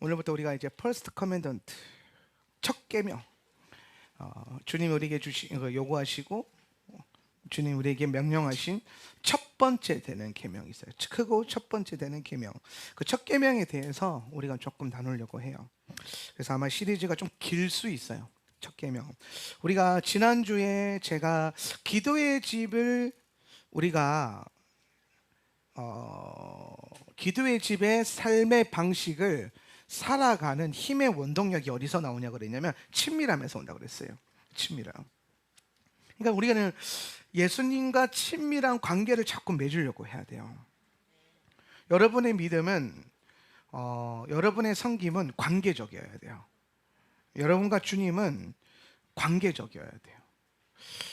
오늘부터 우리가 이제 퍼스트 커맨던트 첫 계명, 주님 우리에게 주신 거 요구하시고 주님 우리에게 명령하신 첫 번째 되는 계명이 있어요. 크고 첫 번째 되는 계명. 그 첫 계명에 대해서 우리가 조금 나누려고 해요. 그래서 아마 시리즈가 좀 길 수 있어요. 첫 계명. 우리가 지난주에 제가 기도의 집을 우리가 기도의 집의 삶의 방식을 살아가는 힘의 원동력이 어디서 나오냐 그랬냐면 친밀함에서 온다 그랬어요. 친밀함. 그러니까 우리는 예수님과 친밀한 관계를 자꾸 맺으려고 해야 돼요. 여러분의 믿음은 여러분의 섬김은 관계적이어야 돼요. 여러분과 주님은 관계적이어야 돼요.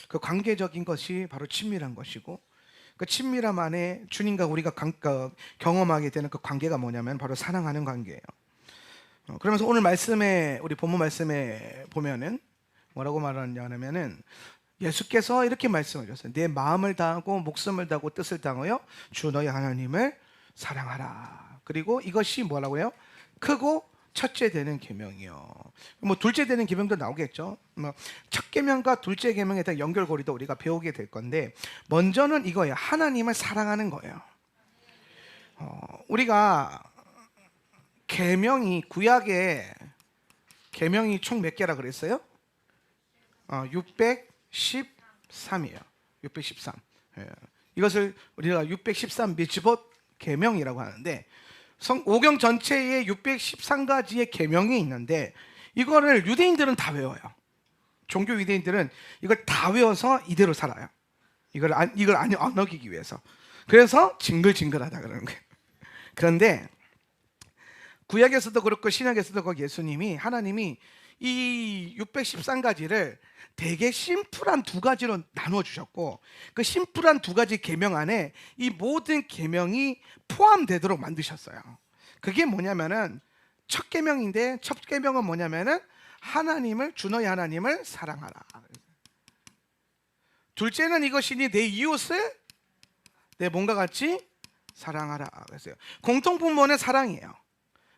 그 관계적인 것이 바로 친밀한 것이고, 그 친밀함 안에 주님과 우리가 경험하게 되는 그 관계가 뭐냐면 바로 사랑하는 관계예요. 그러면서 오늘 말씀에, 우리 본문 말씀에 보면은 뭐라고 말하냐면은 예수께서 이렇게 말씀하셨어요. 내 마음을 다하고 목숨을 다하고 뜻을 다하여 주 너희 하나님을 사랑하라. 그리고 이것이 뭐라고요? 크고 첫째 되는 계명이요. 뭐 둘째 되는 계명도 나오겠죠. 뭐 첫 계명과 둘째 계명에 대한 연결고리도 우리가 배우게 될 건데, 먼저는 이거예요. 하나님을 사랑하는 거예요. 우리가 계명이, 구약에 계명이 총 몇 개라 그랬어요? 613이에요. 613. 예. 이것을 우리가 613 미츠봇 계명이라고 하는데, 오경 전체에 613가지의 계명이 있는데 이거를 유대인들은 다 외워요. 종교 유대인들은 이걸 다 외워서 이대로 살아요. 이걸 안 어기기 위해서. 그래서 징글징글하다 그러는 거예요. 그런데 구약에서도 그렇고 신약에서도 그렇고 하나님이 이 613가지를 되게 심플한 두 가지로 나누어 주셨고, 그 심플한 두 가지 계명 안에 이 모든 계명이 포함되도록 만드셨어요. 그게 뭐냐면은 첫 계명인데, 첫 계명은 뭐냐면은 하나님을, 주 너희 하나님을 사랑하라. 둘째는 이것이니 내 이웃을 내 몸과 같이 사랑하라 그랬어요. 공통분모는 사랑이에요.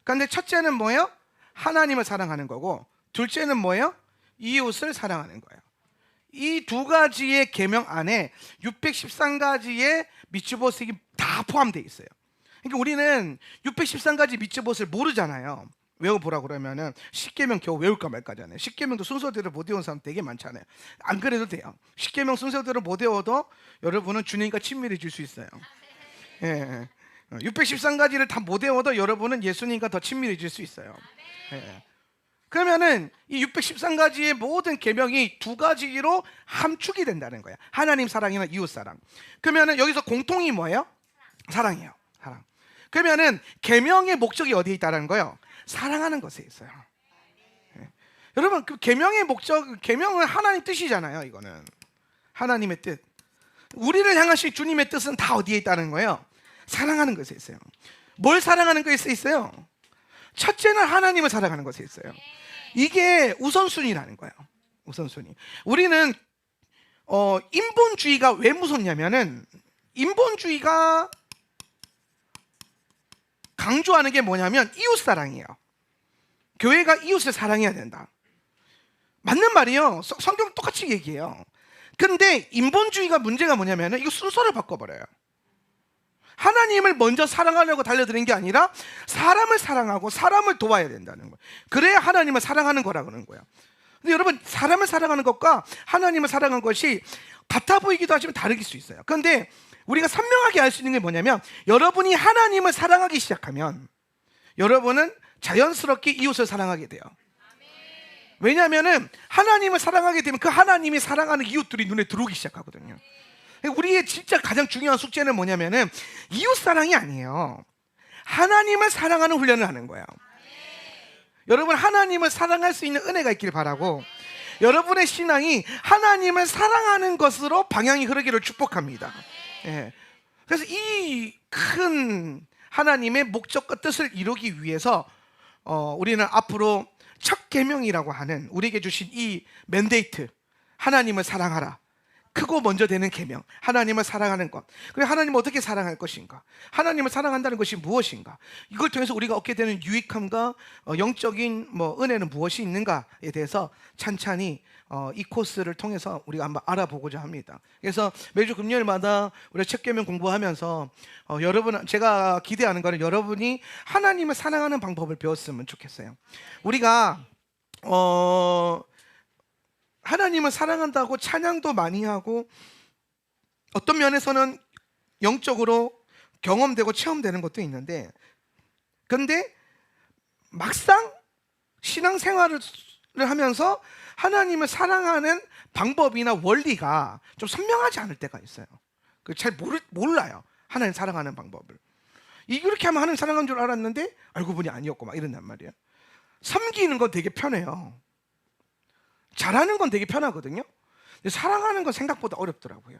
그런데 첫째는 뭐예요? 하나님을 사랑하는 거고, 둘째는 뭐예요? 이웃을 사랑하는 거예요. 이 두 가지의 계명 안에 613가지의 미츠봇이 다 포함되어 있어요. 그러니까 우리는 613가지 미츠봇을 모르잖아요. 외워보라 그러면은 10계명 겨우 외울까 말까잖아요. 10계명도 순서대로 못 외운 사람 되게 많잖아요. 안 그래도 돼요. 10계명 순서대로 못 외워도 여러분은 주님과 친밀해질 수 있어요. 예. 613가지를 다 못 외워도 여러분은 예수님과 더 친밀해질 수 있어요. 예. 그러면은 이 613가지의 모든 계명이 두 가지로 함축이 된다는 거야. 하나님 사랑이나 이웃 사랑. 그러면은 여기서 공통이 뭐예요? 사랑이에요. 사랑. 그러면은 계명의 목적이 어디에 있다는 거예요? 사랑하는 것에 있어요. 네. 여러분, 그 계명의 목적, 계명은 하나님 뜻이잖아요. 이거는 하나님의 뜻. 우리를 향하신 주님의 뜻은 다 어디에 있다는 거예요? 사랑하는 것에 있어요. 뭘 사랑하는 것에 있어요? 첫째는 하나님을 사랑하는 것에 있어요. 이게 우선순위라는 거예요. 우선순위. 우리는 인본주의가 왜 무섭냐면은, 인본주의가 강조하는 게 뭐냐면 이웃 사랑이에요. 교회가 이웃을 사랑해야 된다. 맞는 말이에요. 성경 똑같이 얘기해요. 근데 인본주의가 문제가 뭐냐면은 이거 순서를 바꿔버려요. 하나님을 먼저 사랑하려고 달려드는 게 아니라 사람을 사랑하고 사람을 도와야 된다는 거예요. 그래야 하나님을 사랑하는 거라 그러는 거예요. 근데 여러분, 사람을 사랑하는 것과 하나님을 사랑하는 것이 같아 보이기도 하지만 다르길 수 있어요. 그런데 우리가 선명하게 알 수 있는 게 뭐냐면, 여러분이 하나님을 사랑하기 시작하면 여러분은 자연스럽게 이웃을 사랑하게 돼요. 왜냐하면 하나님을 사랑하게 되면 그 하나님이 사랑하는 이웃들이 눈에 들어오기 시작하거든요. 우리의 진짜 가장 중요한 숙제는 뭐냐면은 이웃 사랑이 아니에요. 하나님을 사랑하는 훈련을 하는 거예요. 여러분, 하나님을 사랑할 수 있는 은혜가 있길 바라고, 여러분의 신앙이 하나님을 사랑하는 것으로 방향이 흐르기를 축복합니다. 예. 그래서 이 큰 하나님의 목적과 뜻을 이루기 위해서 우리는 앞으로 첫 계명이라고 하는 우리에게 주신 이 맨데이트, 하나님을 사랑하라, 크고 먼저 되는 계명, 하나님을 사랑하는 것. 그리고 하나님을 어떻게 사랑할 것인가? 하나님을 사랑한다는 것이 무엇인가? 이걸 통해서 우리가 얻게 되는 유익함과 영적인 은혜는 무엇이 있는가에 대해서 찬찬히 이 코스를 통해서 우리가 한번 알아보고자 합니다. 그래서 매주 금요일마다 우리가 첫 계명 공부하면서 여러분, 제가 기대하는 거는 여러분이 하나님을 사랑하는 방법을 배웠으면 좋겠어요. 우리가 하나님을 사랑한다고 찬양도 많이 하고 어떤 면에서는 영적으로 경험되고 체험되는 것도 있는데, 근데 막상 신앙생활을 하면서 하나님을 사랑하는 방법이나 원리가 좀 선명하지 않을 때가 있어요. 잘 몰라요, 하나님 사랑하는 방법을. 이렇게 하면 하나님 사랑하는 줄 알았는데 알고 보니 아니었고 막 이런단 말이에요. 섬기는 건 되게 편해요. 잘하는 건 되게 편하거든요. 근데 사랑하는 건 생각보다 어렵더라고요.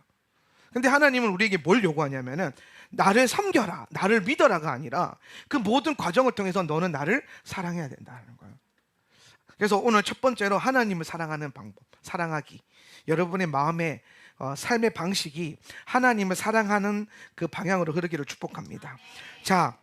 근데 하나님은 우리에게 뭘 요구하냐면은 나를 섬겨라, 나를 믿어라가 아니라 그 모든 과정을 통해서 너는 나를 사랑해야 된다는 거예요. 그래서 오늘 첫 번째로 하나님을 사랑하는 방법, 사랑하기. 여러분의 마음의 삶의 방식이 하나님을 사랑하는 그 방향으로 흐르기를 축복합니다. 자,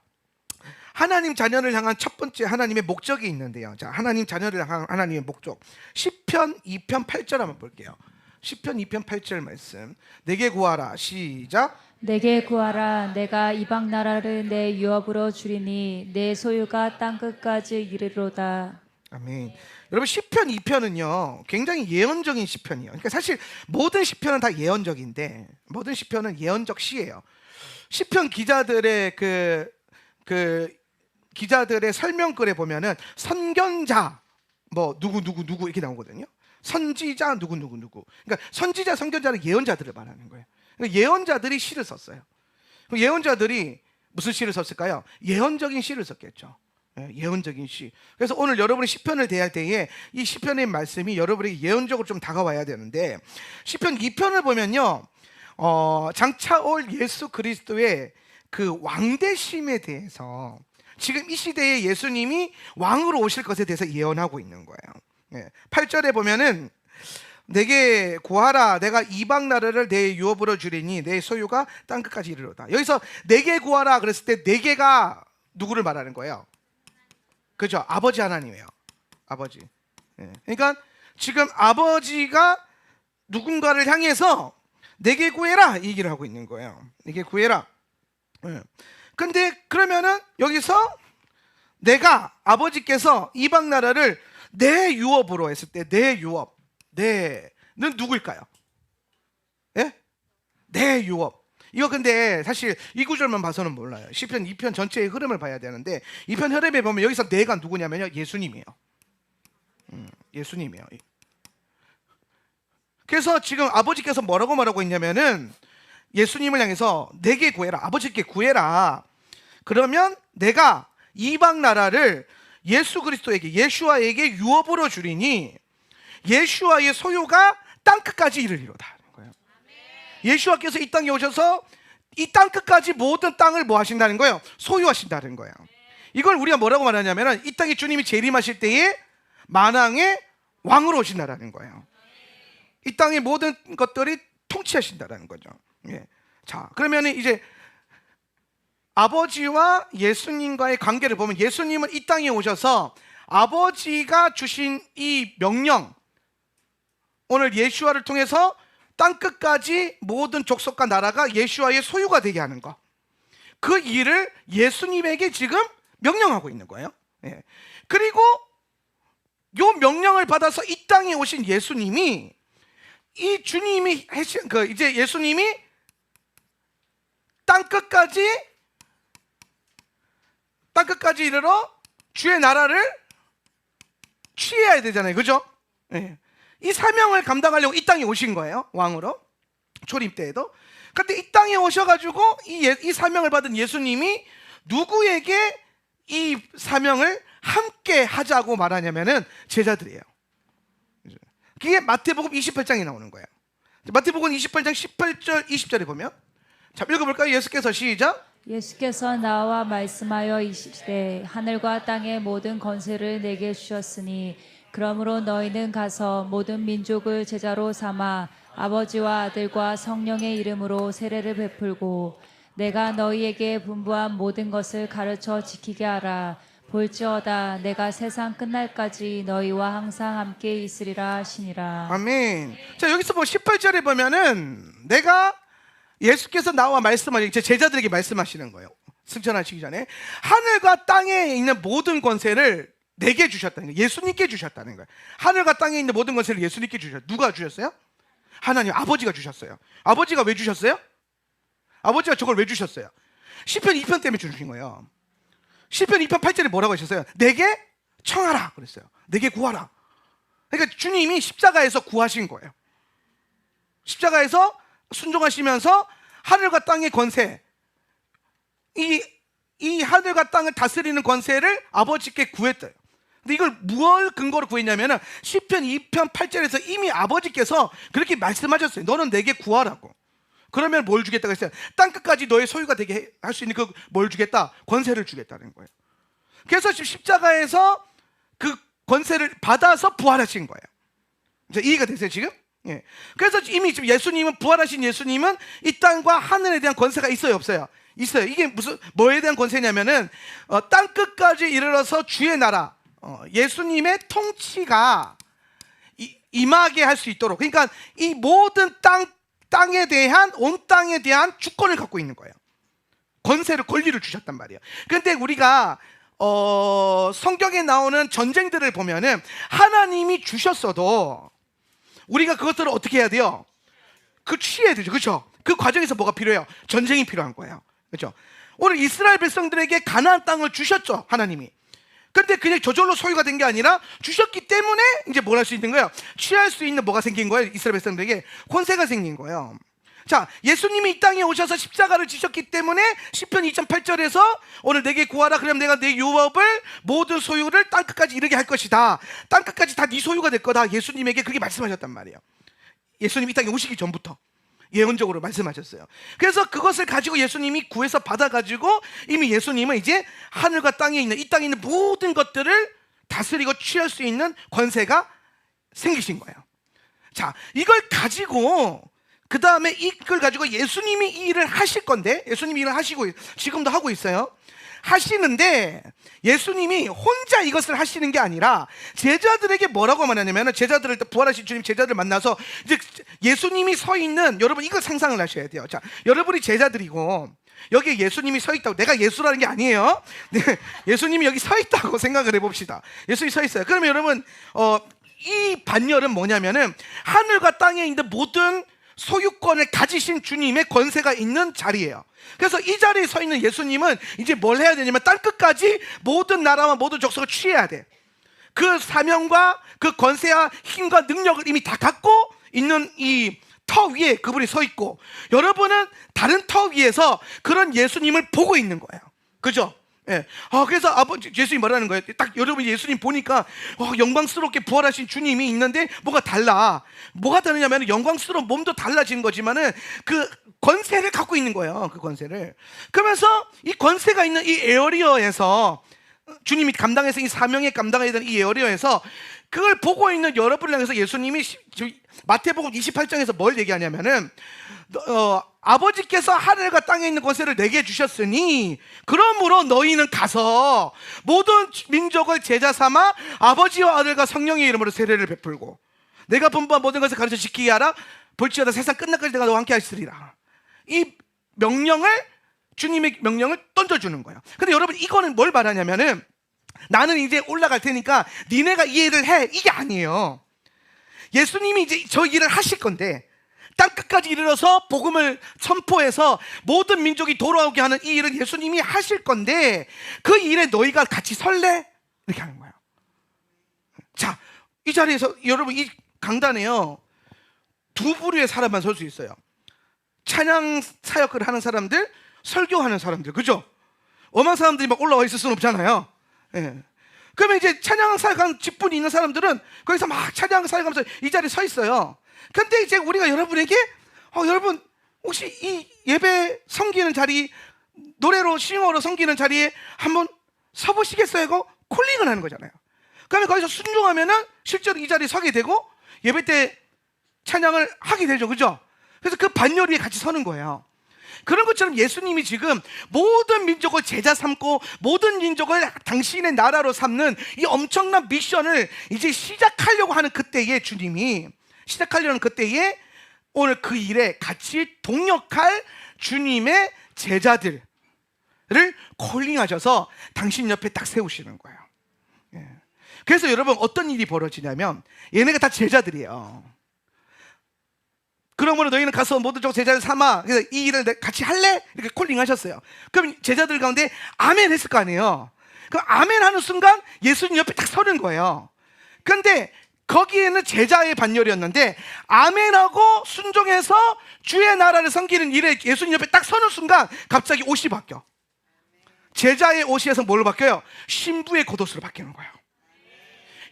하나님 자녀를 향한 첫 번째 하나님의 목적이 있는데요. 자, 하나님 자녀를 향한 하나님의 목적. 시편 2편 8절 한번 볼게요. 시편 2편 8절 말씀. 내게 구하라. 시작. 내게 구하라. 내가 이방 나라를 내 유업으로 주리니 내 소유가 땅 끝까지 이르리로다. 아멘. 여러분, 시편 2편은요 굉장히 예언적인 시편이에요. 그러니까 사실 모든 시편은 다 예언적인데, 모든 시편은 예언적 시예요. 시편 기자들의 기자들의 설명글에 보면은 선견자 누구 이렇게 나오거든요. 선지자 누구. 그러니까 선지자, 선견자는 예언자들을 말하는 거예요. 그러니까 예언자들이 시를 썼어요. 예언자들이 무슨 시를 썼을까요? 예언적인 시를 썼겠죠. 예언적인 시. 그래서 오늘 여러분이 시편을 대할 때에 이 시편의 말씀이 여러분에게 예언적으로 좀 다가와야 되는데, 시편 2편을 보면요 장차 올 예수 그리스도의 그 왕대심에 대해서, 지금 이 시대에 예수님이 왕으로 오실 것에 대해서 예언하고 있는 거예요. 8절에 보면은 내게 구하라. 내가 이방 나라를 내 유업으로 주리니 내 소유가 땅 끝까지 이르로다. 여기서 내게 구하라 그랬을 때 내게가 누구를 말하는 거예요? 그죠? 아버지 하나님이에요. 아버지. 그러니까 지금 아버지가 누군가를 향해서 내게 구해라 이 얘기를 하고 있는 거예요. 내게 구해라. 근데 그러면은 여기서 내가, 아버지께서 이방 나라를 내 유업으로 했을 때 내 유업, 내는 누구일까요? 예? 내 유업. 이거 근데 사실 이 구절만 봐서는 몰라요. 시편 2편 전체의 흐름을 봐야 되는데, 2편 흐름에 보면 여기서 내가 누구냐면요 예수님이에요. 예수님이에요. 그래서 지금 아버지께서 뭐라고 말하고 있냐면은 예수님을 향해서 내게 구해라, 아버지께 구해라. 그러면 내가 이방 나라를 예수 그리스도에게, 예슈아에게 유업으로 주리니 예슈아의 소유가 땅 끝까지 이르리로다 하는 거예요. 예슈아께서 이 땅에 오셔서 이 땅 끝까지 모든 땅을 뭐 하신다는 거예요? 소유하신다는 거예요. 이걸 우리가 뭐라고 말하냐면 이 땅에 주님이 재림하실 때에 만왕의 왕으로 오신다라는 거예요. 이 땅의 모든 것들이 통치하신다라는 거죠. 자, 그러면 이제 아버지와 예수님과의 관계를 보면, 예수님은 이 땅에 오셔서 아버지가 주신 이 명령, 오늘 예수와를 통해서 땅 끝까지 모든 족속과 나라가 예수와의 소유가 되게 하는 것, 그 일을 예수님에게 지금 명령하고 있는 거예요. 그리고 요 명령을 받아서 이 땅에 오신 예수님이, 이 주님이 이제 예수님이 땅 끝까지 이르러 주의 나라를 취해야 되잖아요. 그죠? 이 사명을 감당하려고 이 땅에 오신 거예요. 왕으로. 초림 때에도. 그런데 이 땅에 오셔가지고 이 사명을 받은 예수님이 누구에게 이 사명을 함께 하자고 말하냐면은 제자들이에요. 그게 마태복음 28장에 나오는 거예요. 마태복음 28장 18절 20절에 보면, 자, 읽어볼까요? 예수께서 시작. 예수께서 나와 말씀하여 이르시되 하늘과 땅의 모든 권세를 내게 주셨으니 그러므로 너희는 가서 모든 민족을 제자로 삼아 아버지와 아들과 성령의 이름으로 세례를 베풀고 내가 너희에게 분부한 모든 것을 가르쳐 지키게 하라. 볼지어다 내가 세상 끝날까지 너희와 항상 함께 있으리라 하시니라. 아멘. 자, 여기서 18절에 보면은 내가 예수께서 나와 말씀하시고 제 제자들에게 말씀하시는 거예요. 승천하시기 전에 하늘과 땅에 있는 모든 권세를 내게 주셨다는 거예요. 예수님께 주셨다는 거예요. 하늘과 땅에 있는 모든 권세를 예수님께 주셨어요. 누가 주셨어요? 하나님 아버지가 주셨어요. 아버지가 왜 주셨어요? 아버지가 저걸 왜 주셨어요? 시편 2편 때문에 주신 거예요. 시편 2편 8절에 뭐라고 하셨어요? 내게 청하라 그랬어요. 내게 구하라. 그러니까 주님이 십자가에서 구하신 거예요. 십자가에서 순종하시면서 하늘과 땅의 권세, 이 하늘과 땅을 다스리는 권세를 아버지께 구했대요. 근데 이걸 무엇 근거로 구했냐면은 시편 2편 8절에서 이미 아버지께서 그렇게 말씀하셨어요. 너는 내게 구하라고. 그러면 뭘 주겠다고 했어요? 땅끝까지 너의 소유가 되게 할 수 있는 그 뭘 주겠다? 권세를 주겠다는 거예요. 그래서 지금 십자가에서 그 권세를 받아서 부활하신 거예요. 이제 이해가 되세요 지금? 예. 그래서 이미 지금 예수님은 부활하신 예수님은 이 땅과 하늘에 대한 권세가 있어요, 없어요? 있어요. 이게 무슨 뭐에 대한 권세냐면은 땅 끝까지 이르러서 주의 나라, 예수님의 통치가 임하게 할 수 있도록. 그러니까 이 모든 땅에 대한 온 땅에 대한 주권을 갖고 있는 거예요. 권세를 권리를 주셨단 말이에요. 그런데 우리가 성경에 나오는 전쟁들을 보면은 하나님이 주셨어도 우리가 그것들을 어떻게 해야 돼요? 그 취해야 되죠. 그렇죠? 그 과정에서 뭐가 필요해요? 전쟁이 필요한 거예요. 그렇죠? 오늘 이스라엘 백성들에게 가나안 땅을 주셨죠, 하나님이. 근데 그냥 저절로 소유가 된 게 아니라 주셨기 때문에 이제 뭘 할 수 있는 거예요? 취할 수 있는 뭐가 생긴 거예요? 이스라엘 백성들에게 권세가 생긴 거예요. 자, 예수님이 이 땅에 오셔서 십자가를 지셨기 때문에 시편 2.8절에서 오늘 내게 구하라. 그러면 내가 내 유업을 모든 소유를 땅끝까지 이르게 할 것이다. 땅끝까지 다 네 소유가 될 거다. 예수님에게 그렇게 말씀하셨단 말이에요. 예수님이 이 땅에 오시기 전부터 예언적으로 말씀하셨어요. 그래서 그것을 가지고 예수님이 구해서 받아가지고 이미 예수님은 이제 하늘과 땅에 있는 이 땅에 있는 모든 것들을 다스리고 취할 수 있는 권세가 생기신 거예요. 자, 이걸 가지고 그 다음에 이걸 가지고 예수님이 이 일을 하실 건데, 예수님이 일을 하시고 지금도 하고 있어요. 하시는데 예수님이 혼자 이것을 하시는 게 아니라 제자들에게 뭐라고 말하냐면, 제자들을 부활하신 주님 제자들 만나서 이제 예수님이 서 있는, 여러분 이거 상상을 하셔야 돼요. 자, 여러분이 제자들이고 여기에 예수님이 서 있다고, 내가 예수라는 게 아니에요. 네, 예수님이 여기 서 있다고 생각을 해봅시다. 예수님이 서 있어요. 그러면 여러분 이 반열은 뭐냐면은 하늘과 땅에 있는 모든 소유권을 가지신 주님의 권세가 있는 자리예요. 그래서 이 자리에 서 있는 예수님은 이제 뭘 해야 되냐면 땅끝까지 모든 나라와 모든 족속을 취해야 돼. 그 사명과 그 권세와 힘과 능력을 이미 다 갖고 있는 이 터 위에 그분이 서 있고, 여러분은 다른 터 위에서 그런 예수님을 보고 있는 거예요. 그죠? 예. 그래서 아버지 예수님이 뭐라는 거예요? 딱 여러분이 예수님 보니까 영광스럽게 부활하신 주님이 있는데 뭐가 달라. 뭐가 다르냐면 영광스러운 몸도 달라진 거지만은 그 권세를 갖고 있는 거예요. 그 권세를. 그러면서 이 권세가 있는 이 에어리어에서 주님이 감당해서 이 사명에 감당해야 되는 이 에어리어에서 그걸 보고 있는 여러분을 향해서 예수님이 마태복음 28장에서 뭘 얘기하냐면은 아버지께서 하늘과 땅에 있는 권세를 내게 주셨으니 그러므로 너희는 가서 모든 민족을 제자 삼아 아버지와 아들과 성령의 이름으로 세례를 베풀고 내가 분부한 모든 것을 가르쳐 지키게 하라. 볼지어다 세상 끝날까지 내가 너와 함께 하시리라. 이 명령을, 주님의 명령을 던져주는 거예요. 근데 여러분 이거는 뭘 말하냐면은 나는 이제 올라갈 테니까 니네가 이 일을 해, 이게 아니에요. 예수님이 이제 저 일을 하실 건데 땅끝까지 이르러서 복음을 선포해서 모든 민족이 돌아오게 하는 이 일을 예수님이 하실 건데 그 일에 너희가 같이 설래? 이렇게 하는 거예요. 자, 이 자리에서 여러분 이 강단에요 두 부류의 사람만 설 수 있어요. 찬양 사역을 하는 사람들, 설교하는 사람들, 그죠? 엄한 사람들이 막 올라와 있을 수는 없잖아요. 예. 그러면 이제 찬양 사역하는 직분이 있는 사람들은 거기서 막 찬양 사역하면서 이 자리에 서 있어요. 근데 이제 우리가 여러분에게 여러분 혹시 이 예배 섬기는 자리, 노래로 싱어로 섬기는 자리에 한번 서보시겠어요? 하고 콜링을 하는 거잖아요. 그러면 거기서 순종하면은 실제로 이 자리에 서게 되고 예배 때 찬양을 하게 되죠. 그죠? 그래서 그 반열 위에 같이 서는 거예요. 그런 것처럼 예수님이 지금 모든 민족을 제자 삼고 모든 민족을 당신의 나라로 삼는 이 엄청난 미션을 이제 시작하려고 하는 그때에 주님이 시작하려는 그때에 오늘 그 일에 같이 동역할 주님의 제자들을 콜링하셔서 당신 옆에 딱 세우시는 거예요. 예. 그래서 여러분 어떤 일이 벌어지냐면 얘네가 다 제자들이에요. 그러므로 너희는 가서 모든 족 제자를 삼아. 그래서 이 일을 같이 할래? 이렇게 콜링하셨어요. 그럼 제자들 가운데 아멘 했을 거 아니에요. 그럼 아멘 하는 순간 예수님 옆에 딱 서는 거예요. 그런데 거기에는 제자의 반열이었는데 아멘하고 순종해서 주의 나라를 섬기는 일에 예수님 옆에 딱 서는 순간 갑자기 옷이 바뀌어. 제자의 옷에서 뭘로 바뀌어요? 신부의 겉옷으로 바뀌는 거예요.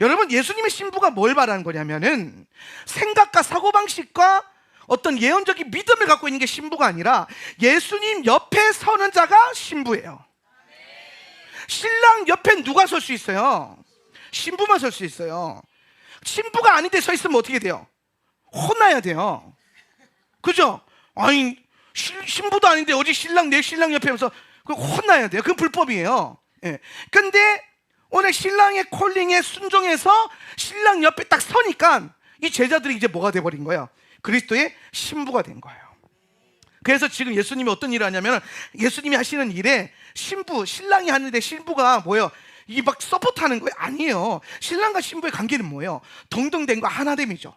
여러분, 예수님의 신부가 뭘 말하는 거냐면은 생각과 사고방식과 어떤 예언적인 믿음을 갖고 있는 게 신부가 아니라 예수님 옆에 서는 자가 신부예요. 신랑 옆에 누가 설 수 있어요? 신부만 설 수 있어요. 신부가 아닌데 서 있으면 어떻게 돼요? 혼나야 돼요. 그죠? 아니, 신부도 아닌데 어디 신랑, 내 신랑 옆에 서 혼나야 돼요. 그건 불법이에요. 예. 근데 오늘 신랑의 콜링에 순종해서 신랑 옆에 딱 서니까 이 제자들이 이제 뭐가 돼버린 거예요? 그리스도의 신부가 된 거예요. 그래서 지금 예수님이 어떤 일을 하냐면 예수님이 하시는 일에 신랑이 하는데 신부가 뭐예요? 이 막 서포트하는 거예요? 아니에요. 신랑과 신부의 관계는 뭐예요? 동등됨과 하나됨이죠.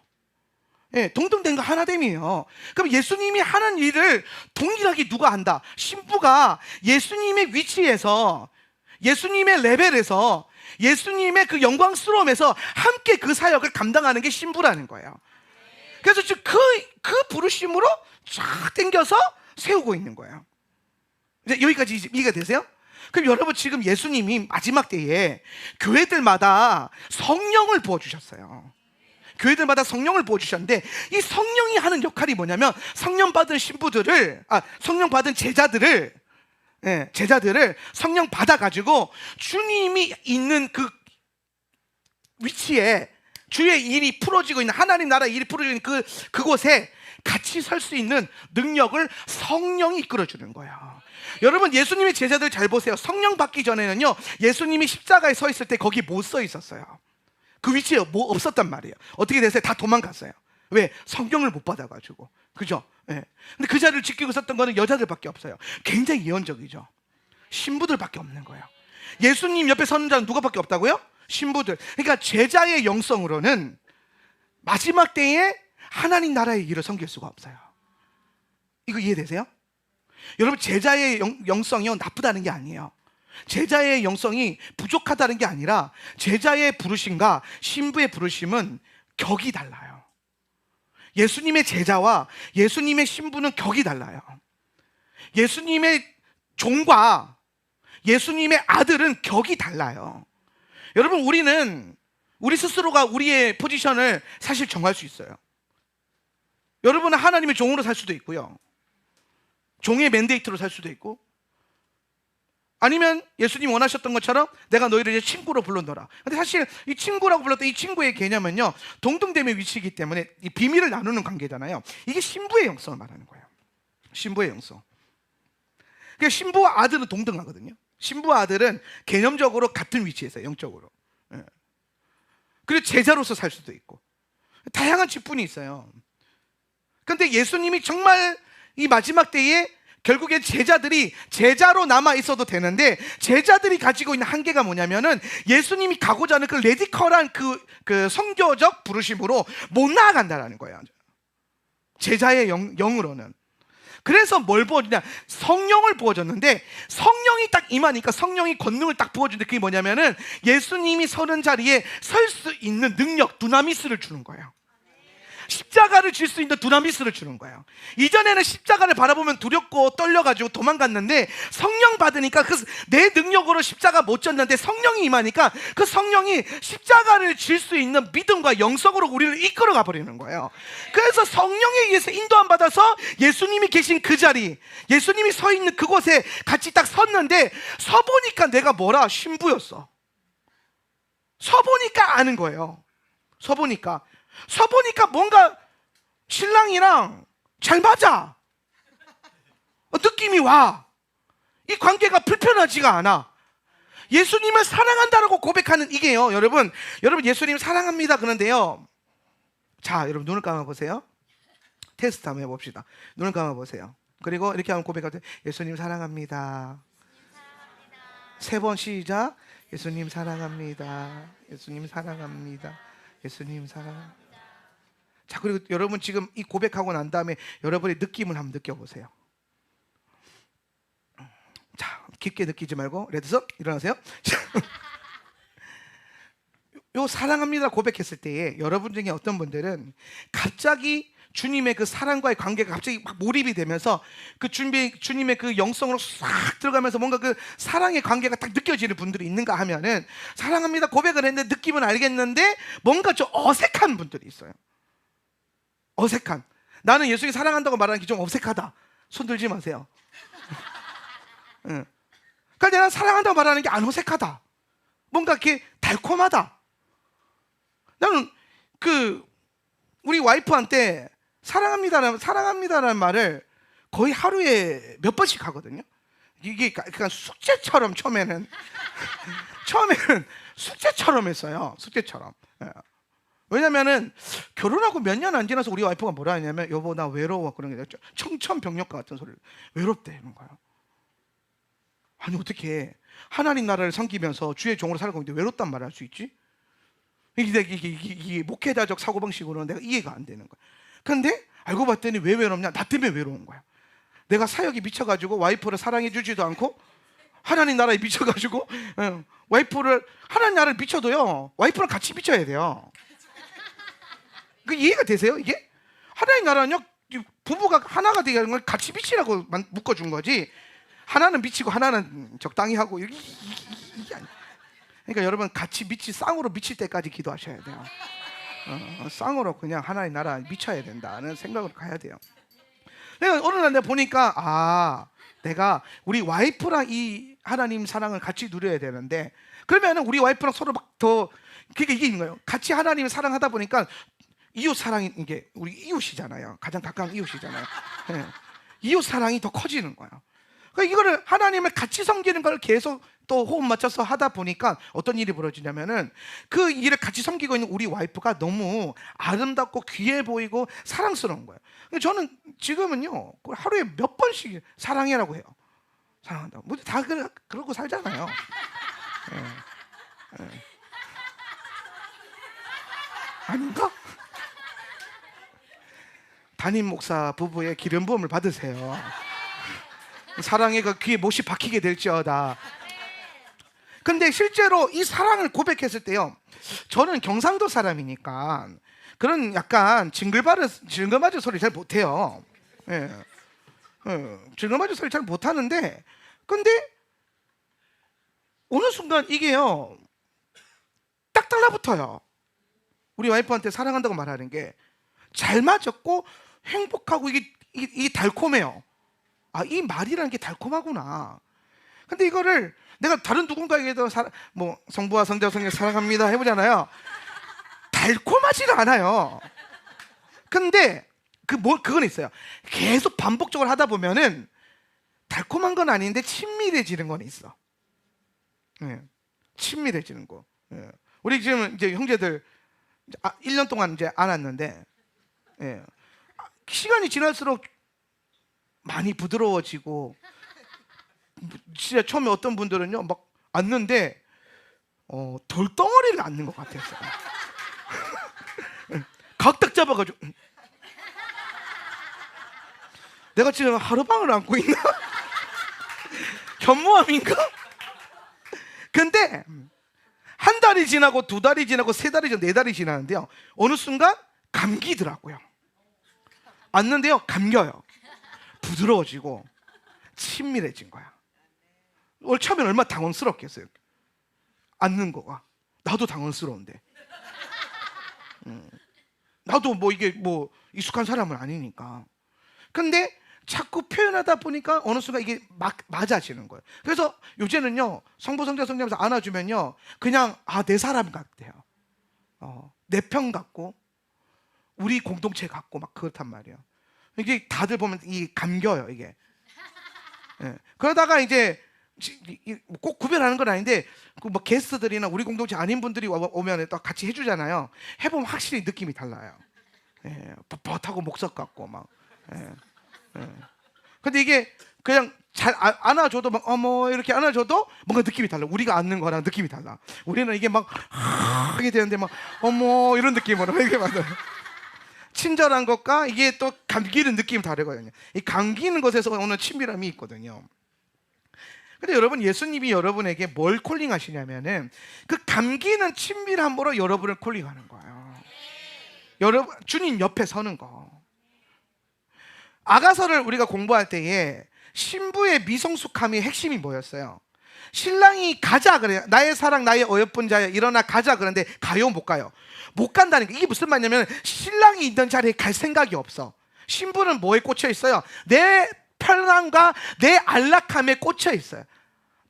예, 동등됨과 하나됨이에요. 그럼 예수님이 하는 일을 동일하게 누가 한다? 신부가 예수님의 위치에서, 예수님의 레벨에서, 예수님의 그 영광스러움에서 함께 그 사역을 감당하는 게 신부라는 거예요. 그래서 지금 그 부르심으로 쫙 당겨서 세우고 있는 거예요. 이제 여기까지 이해가 되세요? 그럼 여러분, 지금 예수님이 마지막 때에 교회들마다 성령을 부어주셨어요. 교회들마다 성령을 부어주셨는데 이 성령이 하는 역할이 뭐냐면 성령 받은 성령 받은 제자들을 성령 받아가지고 주님이 있는 그 위치에 주의 일이 풀어지고 있는, 하나님 나라의 일이 풀어지고 있는 그곳에 같이 설 수 있는 능력을 성령이 이끌어주는 거예요. 여러분, 예수님의 제자들 잘 보세요. 성령 받기 전에는요, 예수님이 십자가에 서 있을 때 거기 못 서 있었어요. 그 위치에 뭐 없었단 말이에요. 어떻게 됐어요? 다 도망갔어요. 왜? 성령을 못 받아가지고. 그죠? 예. 근데 그 자리를 지키고 있었던 거는 여자들밖에 없어요. 굉장히 예언적이죠. 신부들밖에 없는 거예요. 예수님 옆에 서는 자는 누가밖에 없다고요? 신부들. 그러니까 제자의 영성으로는 마지막 때에 하나님 나라의 일을 섬길 수가 없어요. 이거 이해되세요? 여러분, 제자의 영성이 나쁘다는 게 아니에요. 제자의 영성이 부족하다는 게 아니라 제자의 부르심과 신부의 부르심은 격이 달라요. 예수님의 제자와 예수님의 신부는 격이 달라요. 예수님의 종과 예수님의 아들은 격이 달라요. 여러분, 우리 스스로가 우리의 포지션을 사실 정할 수 있어요. 여러분은 하나님의 종으로 살 수도 있고요, 종의 맨데이트로 살 수도 있고, 아니면 예수님 원하셨던 것처럼 내가 너희를 이제 친구로 불러너라. 근데 사실 이 친구라고 불렀던 이 친구의 개념은요, 동등됨의 위치이기 때문에 이 비밀을 나누는 관계잖아요. 이게 신부의 영성을 말하는 거예요. 신부의 영성. 그러니까 신부와 아들은 동등하거든요. 신부와 아들은 개념적으로 같은 위치에 있어요. 영적으로. 예. 그리고 제자로서 살 수도 있고 다양한 직분이 있어요. 그런데 예수님이 정말 이 마지막 때에 결국엔 제자들이 제자로 남아 있어도 되는데, 제자들이 가지고 있는 한계가 뭐냐면은 예수님이 가고자 하는 그 레디컬한 그 선교적 부르심으로 못 나아간다라는 거예요. 제자의 영으로는. 그래서 뭘 부어주냐? 성령을 부어줬는데, 성령이 딱 임하니까 성령이 권능을 딱 부어주는데 그게 뭐냐면은 예수님이 서는 자리에 설 수 있는 능력, 두나미스를 주는 거예요. 십자가를 질 수 있는 두나미스를 주는 거예요. 이전에는 십자가를 바라보면 두렵고 떨려가지고 도망갔는데 성령 받으니까 내 능력으로 십자가 못 졌는데 성령이 임하니까 그 성령이 십자가를 질 수 있는 믿음과 영성으로 우리를 이끌어 가버리는 거예요. 그래서 성령에 의해서 인도함 받아서 예수님이 계신 그 자리, 예수님이 서 있는 그곳에 같이 딱 섰는데, 서보니까 내가 뭐라? 신부였어. 서보니까 아는 거예요. 서보니까 뭔가 신랑이랑 잘 맞아. 느낌이 와. 이 관계가 불편하지가 않아. 예수님을 사랑한다라고 고백하는 이게요, 여러분 예수님 사랑합니다 그런데요, 자 여러분 눈을 감아보세요. 테스트 한번 해봅시다. 눈을 감아보세요. 그리고 이렇게 하면 고백하세요. 예수님 사랑합니다. 3번 시작. 예수님 사랑합니다. 예수님 사랑합니다. 예수님 사랑합니다. 자, 그리고 여러분 지금 이 고백하고 난 다음에 여러분의 느낌을 한번 느껴보세요. 자, 깊게 느끼지 말고 레드석 일어나세요. 요 사랑합니다 고백했을 때에 여러분 중에 어떤 분들은 갑자기 주님의 그 사랑과의 관계가 갑자기 막 몰입이 되면서 그 주님의 그 영성으로 싹 들어가면서 뭔가 그 사랑의 관계가 딱 느껴지는 분들이 있는가 하면은, 사랑합니다 고백을 했는데 느낌은 알겠는데 뭔가 좀 어색한 분들이 있어요. 어색한, 나는 예수님 사랑한다고 말하는 게 좀 어색하다, 손 들지 마세요. 응. 그러니까 내가 사랑한다고 말하는 게 안 어색하다, 뭔가 이렇게 달콤하다. 나는 우리 와이프한테 사랑합니다라는 말을 거의 하루에 몇 번씩 하거든요. 이게 그러니까 숙제처럼 처음에는 숙제처럼 했어요. 숙제처럼. 예. 왜냐면은 결혼하고 몇 년 안 지나서 우리 와이프가 뭐라 하냐면, 여보 나 외로워, 그런 게 청천벽력과 같은 소리를, 외롭대 이런 거예요. 아니 어떻게 하나님 나라를 섬기면서 주의 종으로 살고 있는데 외롭단 말을 할 수 있지? 이게 목회자적 사고방식으로는 내가 이해가 안 되는 거야. 그런데 알고 봤더니 왜 외롭냐? 나 때문에 외로운 거야. 내가 사역에 미쳐가지고 와이프를 사랑해 주지도 않고, 하나님 나라에 미쳐가지고 와이프를, 하나님 나라를 미쳐도요 와이프랑 같이 미쳐야 돼요. 그 이해가 되세요? 이게 하나님 나라는요 부부가 하나가 되게 하는 걸 같이 미치라고 묶어준 거지, 하나는 미치고 하나는 적당히 하고 이게 아니에요. 그러니까 여러분 같이 쌍으로 미칠 때까지 기도하셔야 돼요. 쌍으로 그냥 하나님 나라 미쳐야 된다는 생각으로 가야 돼요. 내가 어느 날 내가 보니까 내가 우리 와이프랑 이 하나님 사랑을 같이 누려야 되는데, 그러면은 우리 와이프랑 서로 막 더 그게 있는 거예요. 같이 하나님을 사랑하다 보니까 이웃 사랑이, 이게 우리 이웃이잖아요. 가장 가까운 이웃이잖아요. 네. 이웃 사랑이 더 커지는 거예요. 그러니까 이거를 하나님을 같이 섬기는 걸 계속 또 호흡 맞춰서 하다 보니까 어떤 일이 벌어지냐면은, 그 일을 같이 섬기고 있는 우리 와이프가 너무 아름답고 귀해 보이고 사랑스러운 거예요. 근데 저는 지금은요 하루에 몇 번씩 사랑해라고 해요. 사랑한다고. 뭐 다 그러고 살잖아요. 예. 아닌가? 담임 목사 부부의 기름 부음을 받으세요. 사랑의 그 귀에 못이 박히게 될지어다. 근데 실제로 이 사랑을 고백했을 때요, 저는 경상도 사람이니까 그런 약간 징글맞은 소리 잘 못해요. 예. 징글맞은 소리 잘 못하는데, 근데 어느 순간 이게요 딱 달라붙어요. 우리 와이프한테 사랑한다고 말하는 게 잘 맞았고 행복하고 이게 달콤해요. 이 말이라는 게 달콤하구나. 근데 이거를 내가 다른 누군가에게도 뭐 성부와 성자 성령 사랑합니다 해보잖아요. 달콤하지가 않아요. 근데 그건 있어요. 계속 반복적으로 하다 보면은 달콤한 건 아닌데 친밀해지는 건 있어. 예. 친밀해지는 거. 예. 우리 지금 이제 형제들 1년 동안 이제 안 왔는데, 예. 시간이 지날수록 많이 부드러워지고, 진짜 처음에 어떤 분들은요 막 앉는데 돌덩어리를 앉는 것 같았어요. 각딱 잡아가지고 내가 지금 하루방을 안고 있나? 현무암인가? 근데 한 달이 지나고 2달이 지나고 3달이 지나고 4달이 지나는데요, 어느 순간 감기더라고요. 앉는데요 감겨요. 부드러워지고 친밀해진 거야. 처음엔 얼마나 당황스럽겠어요. 앉는 거가. 나도 당황스러운데. 나도 뭐 이게 뭐 익숙한 사람은 아니니까. 근데 자꾸 표현하다 보니까 어느 순간 이게 맞아지는 거예요. 그래서 요새는요 성부 성자 성자면서 안아주면요 그냥 내 사람 같대요. 내 편 같고, 우리 공동체 같고 막 그렇단 말이에요. 이게 다들 보면 이 감겨요 이게. 예. 그러다가 이제 꼭 구별하는 건 아닌데 그 뭐 게스트들이나 우리 공동체 아닌 분들이 오면 또 같이 해주잖아요. 해보면 확실히 느낌이 달라요. 예. 뻣뻣하고 목석 같고 막. 예. 예. 근데 이게 그냥 잘 안아줘도 막 어머 이렇게 안아줘도 뭔가 느낌이 달라. 우리가 안는 거랑 느낌이 달라. 우리는 이게 막 하게 되는데 막 어머 이런 느낌으로 이렇게 만들어요. 친절한 것과 이게 또 감기는 느낌이 다르거든요. 이 감기는 것에서 오는 친밀함이 있거든요. 근데 여러분, 예수님이 여러분에게 뭘 콜링하시냐면은 그 감기는 친밀함으로 여러분을 콜링하는 거예요. 여러분, 주님 옆에 서는 거. 아가서를 우리가 공부할 때에 신부의 미성숙함의 핵심이 뭐였어요? 신랑이 가자 그래요. 나의 사랑 나의 어여쁜 자여 일어나 가자. 그런데 가요 못 가요? 못 간다니까. 이게 무슨 말이냐면 신랑이 있는 자리에 갈 생각이 없어. 신부는 뭐에 꽂혀 있어요? 내 편안함과 내 안락함에 꽂혀 있어요.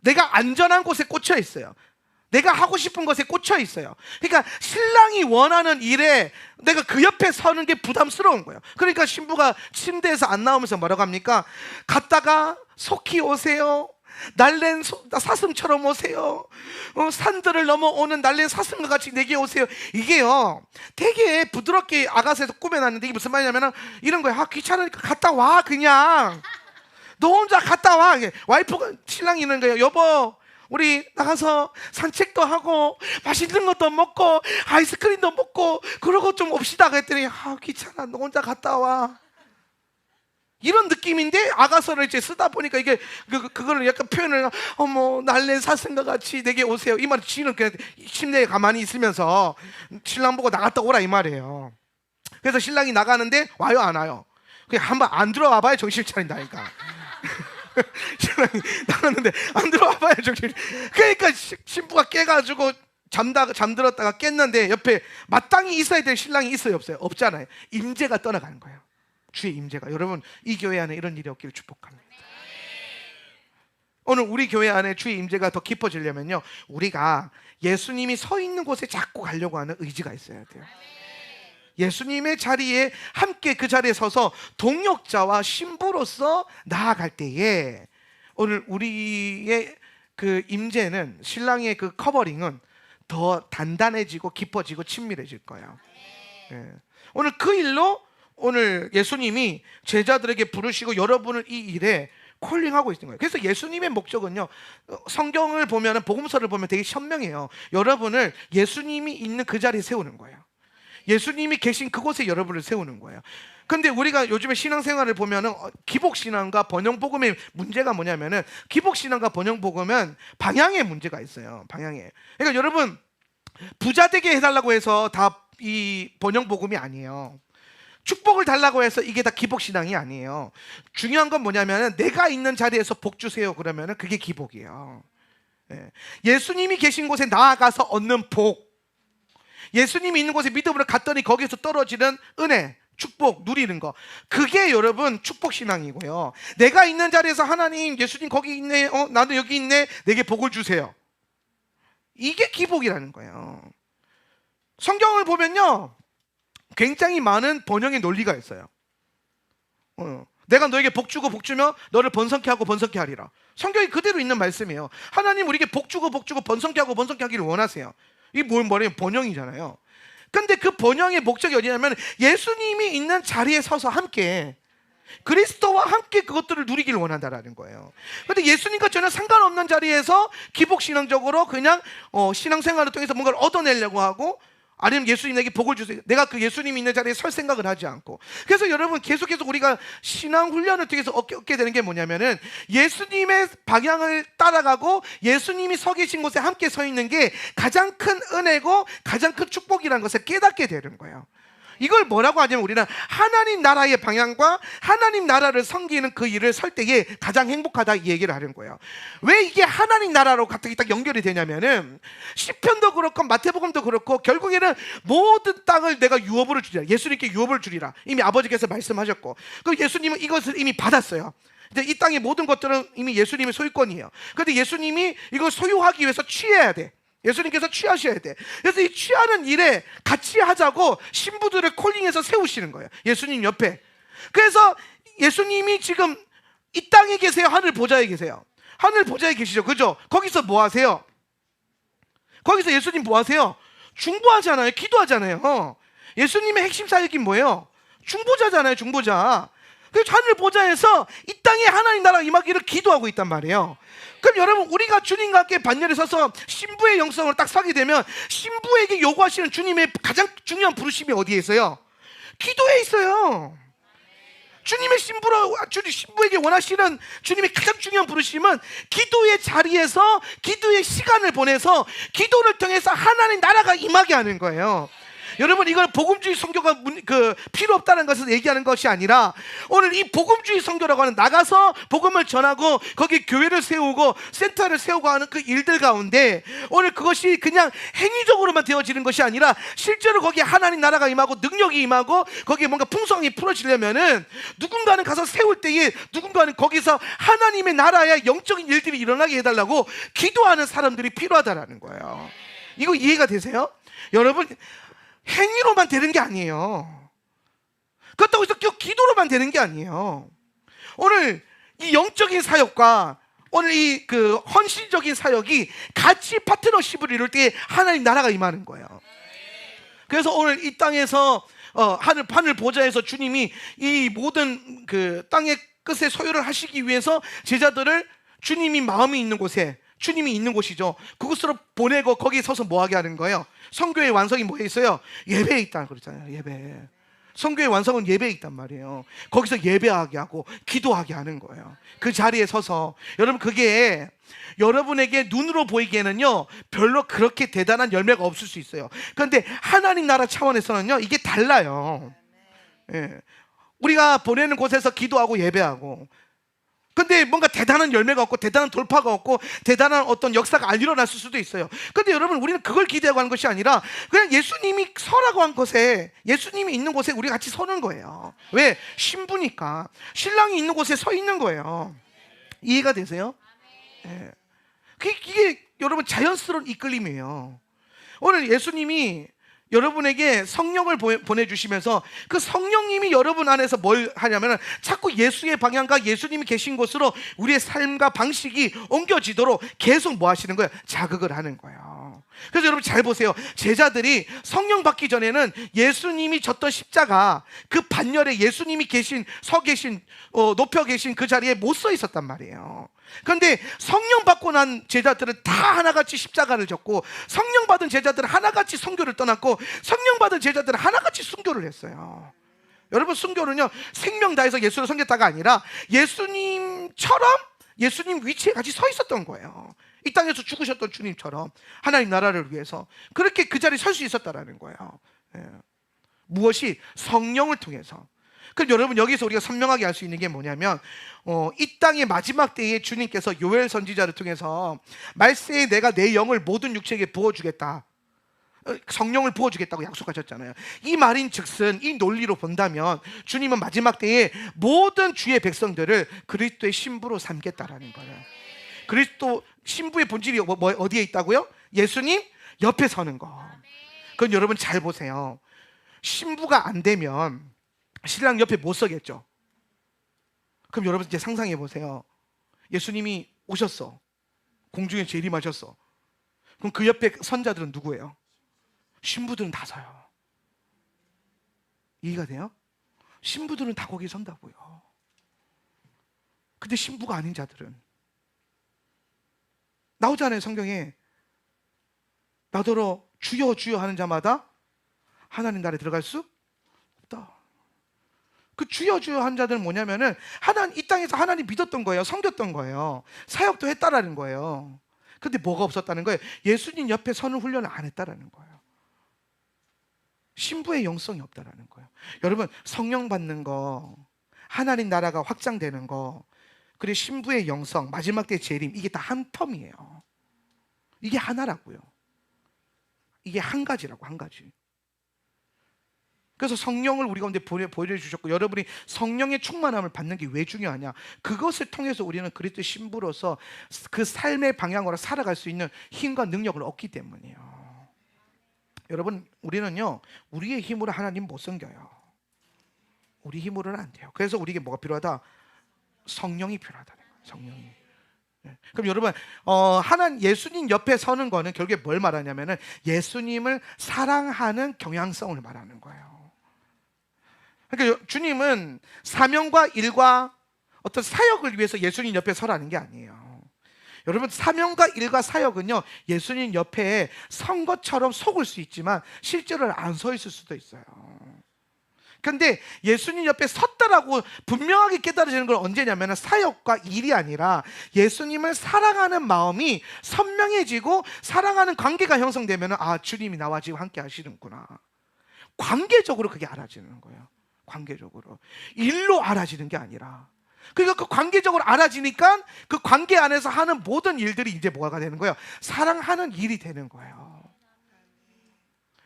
내가 안전한 곳에 꽂혀 있어요. 내가 하고 싶은 것에 꽂혀 있어요. 그러니까 신랑이 원하는 일에 내가 그 옆에 서는 게 부담스러운 거예요. 그러니까 신부가 침대에서 안 나오면서 뭐라고 합니까? 갔다가 속히 오세요. 날랜 사슴처럼 오세요. 산들을 넘어오는 날랜 사슴과 같이 내게 오세요. 이게요 되게 부드럽게 아가서에서 꾸며놨는데 이게 무슨 말이냐면 이런 거예요. 귀찮으니까 갔다 와. 그냥 너 혼자 갔다 와. 와이프가 신랑이 있는 거예요. 여보 우리 나가서 산책도 하고 맛있는 것도 먹고 아이스크림도 먹고 그러고 좀 옵시다. 그랬더니 귀찮아. 너 혼자 갔다 와. 이런 느낌인데 아가서를 이제 쓰다 보니까 이게 그거를 약간 표현을 어머 날랜 사슴과 같이 내게 오세요. 이 말 지는 그냥 침대에 가만히 있으면서 신랑 보고 나갔다 오라 이 말이에요. 그래서 신랑이 나가는데 와요 안 와요? 그냥 한번 안 들어와 봐야 정신 차린다니까. 신랑이 나갔는데 안 들어와 봐야 정신. 그러니까 신부가 깨가지고 잠들었다가 깼는데 옆에 마땅히 있어야 될 신랑이 있어요 없어요? 없잖아요. 임재가 떠나가는 거예요. 주의 임재가. 여러분 이 교회 안에 이런 일이 없기를 축복합니다. 오늘 우리 교회 안에 주의 임재가 더 깊어지려면요 우리가 예수님이 서 있는 곳에 자꾸 가려고 하는 의지가 있어야 돼요. 예수님의 자리에 함께 그 자리에 서서 동역자와 신부로서 나아갈 때에 오늘 우리의 그 임재는 신랑의 그 커버링은 더 단단해지고 깊어지고 친밀해질 거예요. 예. 오늘 그 일로 오늘 예수님이 제자들에게 부르시고 여러분을 이 일에 콜링하고 있는 거예요. 그래서 예수님의 목적은요 성경을 보면 복음서를 보면 되게 현명해요. 여러분을 예수님이 있는 그 자리에 세우는 거예요. 예수님이 계신 그곳에 여러분을 세우는 거예요. 근데 우리가 요즘에 신앙생활을 보면은 기복신앙과 번영복음의 문제가 뭐냐면은 기복신앙과 번영복음은 방향의 문제가 있어요. 방향에. 그러니까 여러분 부자 되게 해달라고 해서 다 이 번영복음이 아니에요. 축복을 달라고 해서 이게 다 기복신앙이 아니에요. 중요한 건 뭐냐면 내가 있는 자리에서 복 주세요 그러면 그게 기복이에요. 예수님이 계신 곳에 나아가서 얻는 복, 예수님이 있는 곳에 믿음으로 갔더니 거기서 떨어지는 은혜, 축복 누리는 거, 그게 여러분 축복신앙이고요. 내가 있는 자리에서 하나님 예수님 거기 있네, 나도 여기 있네, 내게 복을 주세요, 이게 기복이라는 거예요. 성경을 보면요 굉장히 많은 번영의 논리가 있어요. 내가 너에게 복 주고 복 주며 너를 번성케 하고 번성케 하리라. 성경이 그대로 있는 말씀이에요. 하나님 우리에게 복 주고 복 주고 번성케 하고 번성케 하기를 원하세요. 이게 뭐예요? 번영이잖아요. 근데 그 번영의 목적이 어디냐면 예수님이 있는 자리에 서서 함께 그리스도와 함께 그것들을 누리기를 원한다라는 거예요. 근데 예수님과 전혀 상관없는 자리에서 기복신앙적으로 그냥 신앙생활을 통해서 뭔가를 얻어내려고 하고, 아니면 예수님에게 복을 주세요, 내가 그 예수님이 있는 자리에 설 생각을 하지 않고. 그래서 여러분 계속해서 우리가 신앙 훈련을 통해서 얻게 되는 게 뭐냐면은 예수님의 방향을 따라가고 예수님이 서 계신 곳에 함께 서 있는 게 가장 큰 은혜고 가장 큰 축복이라는 것을 깨닫게 되는 거예요. 이걸 뭐라고 하냐면 우리는 하나님 나라의 방향과 하나님 나라를 섬기는 그 일을 설 때에 가장 행복하다 이 얘기를 하는 거예요. 왜 이게 하나님 나라로 갑자기 딱 연결이 되냐면은 시편도 그렇고 마태복음도 그렇고 결국에는 모든 땅을 내가 유업으로 주리라, 예수님께 유업을 주리라 이미 아버지께서 말씀하셨고, 그 예수님은 이것을 이미 받았어요. 이제 이 땅의 모든 것들은 이미 예수님의 소유권이에요. 그런데 예수님이 이걸 소유하기 위해서 취해야 돼. 예수님께서 취하셔야 돼. 그래서 이 취하는 일에 같이 하자고 신부들을 콜링해서 세우시는 거예요. 예수님 옆에. 그래서 예수님이 지금 이 땅에 계세요? 하늘 보좌에 계세요? 하늘 보좌에 계시죠. 그죠? 거기서 뭐 하세요? 거기서 예수님 뭐 하세요? 중보하잖아요. 기도하잖아요. 예수님의 핵심 사역이 뭐예요? 중보자잖아요. 중보자. 그래서 하늘 보좌에서 이 땅에 하나님 나라 임하기를 기도하고 있단 말이에요. 그럼 여러분, 우리가 주님과 함께 반열에 서서 신부의 영성을 딱 서게 되면 신부에게 요구하시는 주님의 가장 중요한 부르심이 어디에 있어요? 기도에 있어요. 주님의 신부에게 원하시는 주님의 가장 중요한 부르심은 기도의 자리에서 기도의 시간을 보내서 기도를 통해서 하나님 나라가 임하게 하는 거예요. 여러분, 이건 복음주의 선교가 필요 없다는 것을 얘기하는 것이 아니라 오늘 이 복음주의 선교라고 하는 나가서 복음을 전하고 거기 교회를 세우고 센터를 세우고 하는 그 일들 가운데 오늘 그것이 그냥 행위적으로만 되어지는 것이 아니라 실제로 거기에 하나님 나라가 임하고 능력이 임하고 거기에 뭔가 풍성이 풀어지려면은 누군가는 가서 세울 때에 누군가는 거기서 하나님의 나라의 영적인 일들이 일어나게 해달라고 기도하는 사람들이 필요하다라는 거예요. 이거 이해가 되세요? 여러분, 행위로만 되는 게 아니에요. 그렇다고 해서 기도로만 되는 게 아니에요. 오늘 이 영적인 사역과 오늘 이 헌신적인 사역이 같이 파트너십을 이룰 때 하나님 나라가 임하는 거예요. 그래서 오늘 이 땅에서 하늘 보좌에서 주님이 이 모든 땅의 끝에 소유를 하시기 위해서 제자들을 주님이 마음이 있는 곳에, 주님이 있는 곳이죠, 그곳으로 보내고 거기에 서서 뭐 하게 하는 거예요? 성교의 완성이 뭐에 있어요? 예배에 있다 그랬잖아요. 예배. 성교의 완성은 예배에 있단 말이에요. 거기서 예배하게 하고 기도하게 하는 거예요. 그 자리에 서서. 여러분, 그게 여러분에게 눈으로 보이기에는요 별로 그렇게 대단한 열매가 없을 수 있어요. 그런데 하나님 나라 차원에서는요 이게 달라요. 예. 우리가 보내는 곳에서 기도하고 예배하고, 근데 뭔가 대단한 열매가 없고 대단한 돌파가 없고 대단한 어떤 역사가 안 일어났을 수도 있어요. 근데 여러분, 우리는 그걸 기대하고 하는 것이 아니라 그냥 예수님이 서라고 한 곳에, 예수님이 있는 곳에 우리 같이 서는 거예요. 왜? 신부니까. 신랑이 있는 곳에 서 있는 거예요. 이해가 되세요? 예. 이게 여러분 자연스러운 이끌림이에요. 오늘 예수님이 여러분에게 성령을 보내주시면서 그 성령님이 여러분 안에서 뭘 하냐면 자꾸 예수의 방향과 예수님이 계신 곳으로 우리의 삶과 방식이 옮겨지도록 계속 뭐 하시는 거예요? 자극을 하는 거예요. 그래서 여러분 잘 보세요. 제자들이 성령 받기 전에는 예수님이 졌던 십자가 그 반열에 예수님이 높여 계신 그 자리에 못 서 있었단 말이에요. 그런데 성령 받고 난 제자들은 다 하나같이 십자가를 졌고, 성령 받은 제자들은 하나같이 선교를 떠났고, 성령 받은 제자들은 하나같이 순교를 했어요. 여러분, 순교는요 생명 다해서 예수를 섬겼다가 아니라 예수님처럼 예수님 위치에 같이 서 있었던 거예요. 이 땅에서 죽으셨던 주님처럼 하나님 나라를 위해서 그렇게 그 자리에 설 수 있었다라는 거예요. 예. 무엇이? 성령을 통해서. 그럼 여러분, 여기서 우리가 선명하게 알 수 있는 게 뭐냐면 이 땅의 마지막 때에 주님께서 요엘 선지자를 통해서 말세에 내가 내 영을 모든 육체에게 부어주겠다, 성령을 부어주겠다고 약속하셨잖아요. 이 말인 즉슨 이 논리로 본다면 주님은 마지막 때에 모든 주의 백성들을 그리스도의 신부로 삼겠다라는 거예요. 그리스도 신부의 본질이 어디에 있다고요? 예수님 옆에 서는 거. 그건 여러분 잘 보세요. 신부가 안 되면 신랑 옆에 못 서겠죠. 그럼 여러분 이제 상상해 보세요. 예수님이 오셨어. 공중에 재림하셨어. 그럼 그 옆에 선자들은 누구예요? 신부들은 다 서요. 이해가 돼요? 신부들은 다 거기 선다고요. 근데 신부가 아닌 자들은 나오잖아요. 성경에 나더러 주여 주여 하는 자마다 하나님 나라에 들어갈 수 없다. 그 주여 주여 한 자들은 뭐냐면은 이 땅에서 하나님 믿었던 거예요. 섬겼던 거예요. 사역도 했다라는 거예요. 근데 뭐가 없었다는 거예요? 예수님 옆에 서는 훈련을 안 했다라는 거예요. 신부의 영성이 없다라는 거예요. 여러분, 성령 받는 거, 하나님 나라가 확장되는 거, 그리고 신부의 영성, 마지막 때 재림, 이게 다 한 텀이에요. 이게 하나라고요. 이게 한 가지라고, 한 가지. 그래서 성령을 우리 가운데 보여주셨고, 여러분이 성령의 충만함을 받는 게 왜 중요하냐? 그것을 통해서 우리는 그리스도의 신부로서 그 삶의 방향으로 살아갈 수 있는 힘과 능력을 얻기 때문이에요. 여러분, 우리는요, 우리의 힘으로 하나님 못 섬겨요. 우리 힘으로는 안 돼요. 그래서 우리에게 뭐가 필요하다? 성령이 필요하다는 거예요. 성령이. 그럼 여러분, 예수님 옆에 서는 거는 결국에 뭘 말하냐면은 예수님을 사랑하는 경향성을 말하는 거예요. 그러니까 주님은 사명과 일과 어떤 사역을 위해서 예수님 옆에 서라는 게 아니에요. 여러분, 사명과 일과 사역은요, 예수님 옆에 선 것처럼 속을 수 있지만 실제로 안 서 있을 수도 있어요. 근데 예수님 옆에 섰다라고 분명하게 깨달아지는 건 언제냐면 사역과 일이 아니라 예수님을 사랑하는 마음이 선명해지고 사랑하는 관계가 형성되면, 아, 주님이 나와 지금 함께 하시는구나. 관계적으로 그게 알아지는 거예요. 관계적으로. 일로 알아지는 게 아니라. 그러니까 그 관계적으로 알아지니까 그 관계 안에서 하는 모든 일들이 이제 뭐가 되는 거예요? 사랑하는 일이 되는 거예요.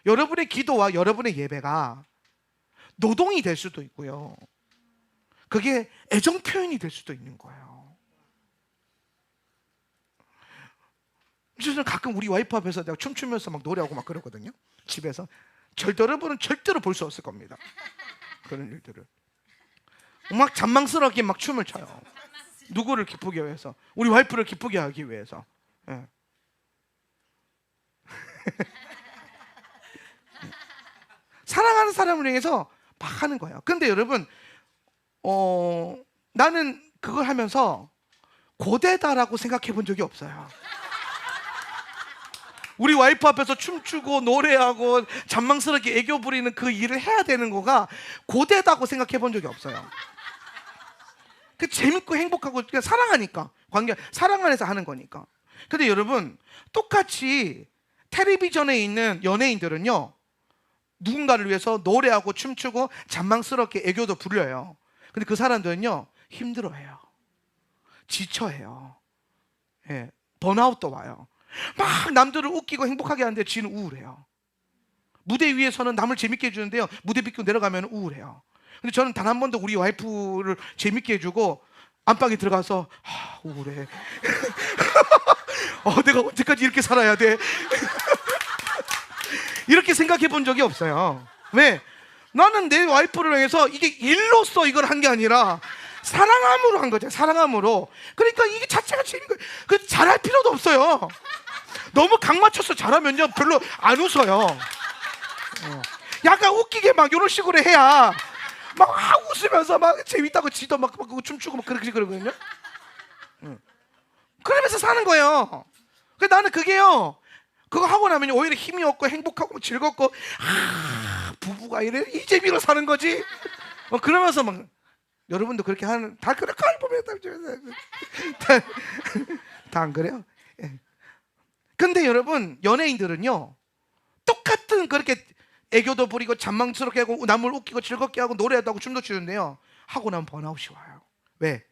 여러분의 기도와 여러분의 예배가 노동이 될 수도 있고요, 그게 애정 표현이 될 수도 있는 거예요. 저는 가끔 우리 와이프 앞에서 내가 춤추면서 막 노래하고 막 그러거든요. 집에서. 여러분은 절대로 볼 수 없을 겁니다. 그런 일들을 막 잔망스럽게 막 춤을 춰요. 누구를 기쁘게 위해서? 우리 와이프를 기쁘게 하기 위해서. 예. 사랑하는 사람을 향해서 막 하는 거예요. 근데 여러분, 나는 그걸 하면서 고되다라고 생각해 본 적이 없어요. 우리 와이프 앞에서 춤추고 노래하고 잔망스럽게 애교 부리는 그 일을 해야 되는 거가 고되다고 생각해 본 적이 없어요. 그 재밌고 행복하고 그냥 사랑하니까, 관계 사랑 안에서 하는 거니까. 근데 여러분, 똑같이 텔레비전에 있는 연예인들은요, 누군가를 위해서 노래하고 춤추고 잔망스럽게 애교도 부려요. 근데 그 사람들은요, 힘들어해요. 지쳐해요. 예, 번아웃도 와요. 막 남들을 웃기고 행복하게 하는데 지는 우울해요. 무대 위에서는 남을 재밌게 해주는데요, 무대 비키고 내려가면 우울해요. 근데 저는 단 한 번도 우리 와이프를 재밌게 해주고 안방에 들어가서 우울해. 내가 언제까지 이렇게 살아야 돼? 이렇게 생각해 본 적이 없어요. 왜? 나는 내 와이프를 향해서 이게 일로서 이걸 한 게 아니라 사랑함으로 한 거죠. 사랑함으로. 그러니까 이게 자체가 재밌는 거예요. 그 잘할 필요도 없어요. 너무 각 맞춰서 잘하면요, 별로 안 웃어요. 약간 웃기게 막 이런 식으로 해야 막 웃으면서 막 재밌다고 지도 막 춤추고 막 그렇게 그러거든요. 그러면서 사는 거예요. 근데 나는 그게요, 그거 하고 나면 오히려 힘이 없고 행복하고 즐겁고, 부부가 이래 이 재미로 사는 거지. 그러면서 막, 여러분도 그렇게 하는, 다 그럴 걸 보면 다 안 그래요? 예. 근데 여러분, 연예인들은요, 똑같은 그렇게 애교도 부리고 잔망스럽게 하고 남을 웃기고 즐겁게 하고 노래도 하고 춤도 추는데요, 하고 나면 번아웃이 와요. 왜?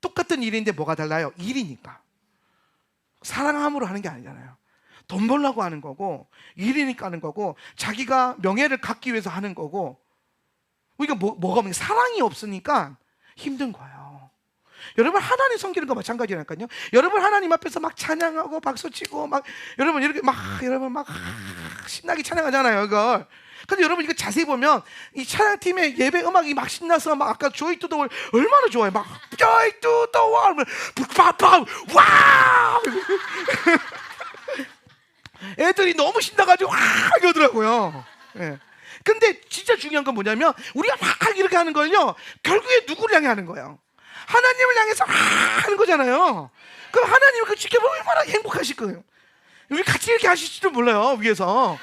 똑같은 일인데 뭐가 달라요? 일이니까. 사랑함으로 하는 게 아니잖아요. 돈 벌려고 하는 거고, 일이니까 하는 거고, 자기가 명예를 갖기 위해서 하는 거고. 우리가 뭐가 사랑이 없으니까 힘든 거예요. 여러분, 하나님 섬기는 거 마찬가지라니까요. 여러분, 하나님 앞에서 막 찬양하고 박수치고 막 여러분 이렇게 여러분 막 신나게 찬양하잖아요, 이걸. 근데 여러분, 이거 자세히 보면 이 찬양팀의 예배 음악이 막 신나서 막 아까 조이 투 더 월 얼마나 좋아요. 막 조이 투 더 월 빡빡 와 애들이 너무 신나가지고 와 이러더라고요. 예. 근데 진짜 중요한 건 뭐냐면, 우리가 막 이렇게 하는 거는요, 결국에 누구를 향해 하는 거예요? 하나님을 향해서 하는 거잖아요. 그럼 하나님을 그 지켜보면 얼마나 행복하실 거예요. 우리 같이 이렇게 하실지도 몰라요, 위에서.